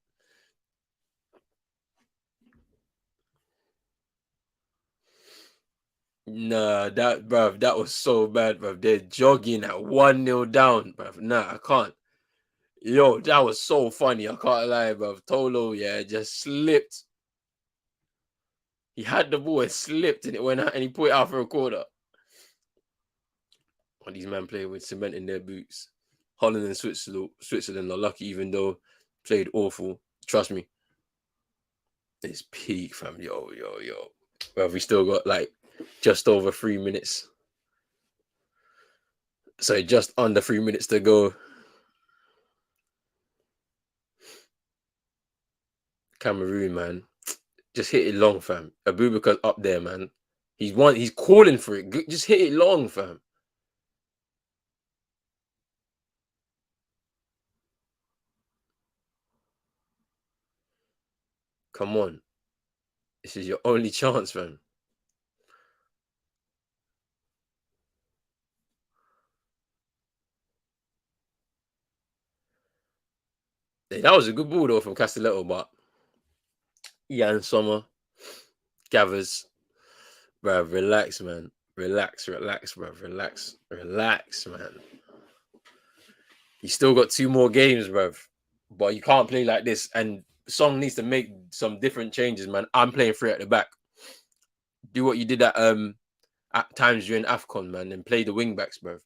Nah, that was so bad, bruv. They're jogging at 1-0 down, bruv. Nah, I can't. Yo, that was so funny. I can't lie, bruv. Tolo, yeah, just slipped. He had the ball, it slipped, and it went out, and he put it out for a quarter. Well, these men play with cement in their boots. Holland and Switzerland are lucky, even though played awful. Trust me, it's peak, fam. Yo. Well, we still got like just over 3 minutes. So just under 3 minutes to go. Cameroon, man. Just hit it long, fam. Abubakar's up there, man. He's calling for it. Just hit it long, fam. Come on. This is your only chance, fam. Hey, that was a good ball though from Castelletto, but Ian Sommer gathers. Bruv, relax, man. Relax, bruv. Relax, man. You still got 2 more games, bruv. But you can't play like this. And Song needs to make some different changes, man. I'm playing free at the back. Do what you did at times during AFCON, man, and play the wing backs, bruv.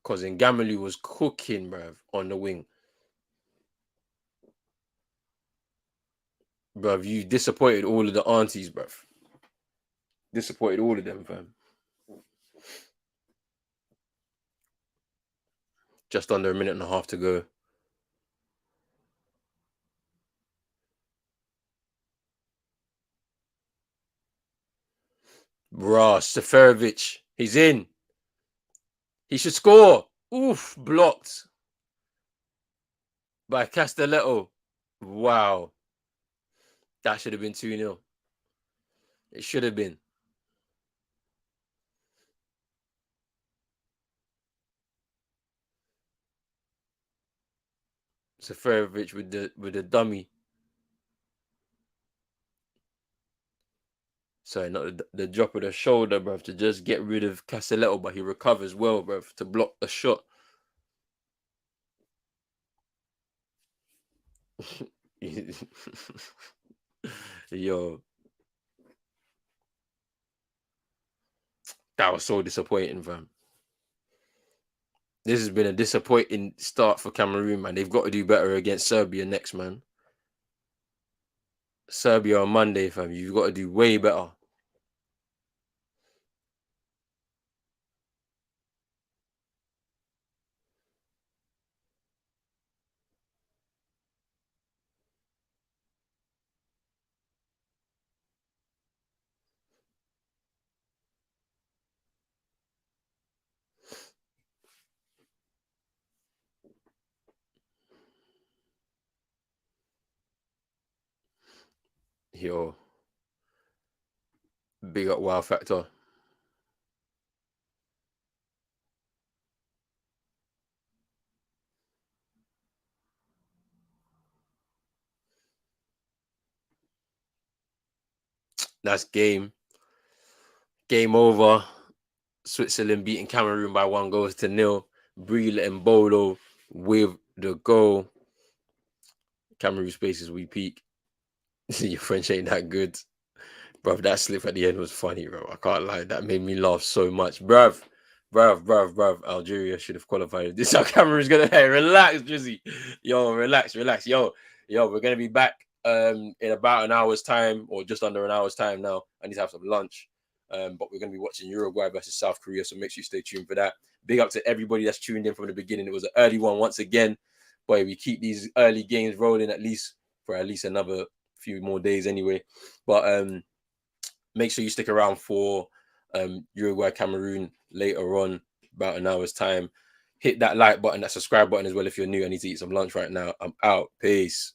Because Ngamelu was cooking, bruv, on the wing. Bruv, you disappointed all of the aunties, bruv. Disappointed all of them, fam. Just under a minute and a half to go. Bruh, Seferovic, he's in. He should score. Oof, blocked by Castelletto. Wow. That should have been 2-0. It should have been. Seferovic with the dummy. Sorry, not the drop of the shoulder, bruv, to just get rid of Castelletto, but he recovers well, bruv, to block the shot. Yo, that was so disappointing, fam. This has been a disappointing start for Cameroon, man. They've got to do better against Serbia next, man. Serbia on Monday, fam. You've got to do way better. Yo, big up Wow Factor. That's game. Game over. Switzerland beating Cameroon by 1-0. Breel and Bolo with the goal. Cameroon spaces we peak. Your French ain't that good. Bruv, that slip at the end was funny, bro. I can't lie. That made me laugh so much. Bruv. Algeria should have qualified. This is how Cameroon's gonna hey, relax, Drizzy. Yo, relax. Yo, we're gonna be back in about an hour's time or just under an hour's time now. I need to have some lunch. But we're going to be watching Uruguay versus South Korea, so make sure you stay tuned for that. Big up to everybody that's tuned in from the beginning. It was an early one once again. Boy, we keep these early games rolling for at least another few more days anyway. But make sure you stick around for Uruguay Cameroon later on, about an hour's time. Hit that like button, that subscribe button as well if you're new. I need to eat some lunch right now. I'm out. Peace.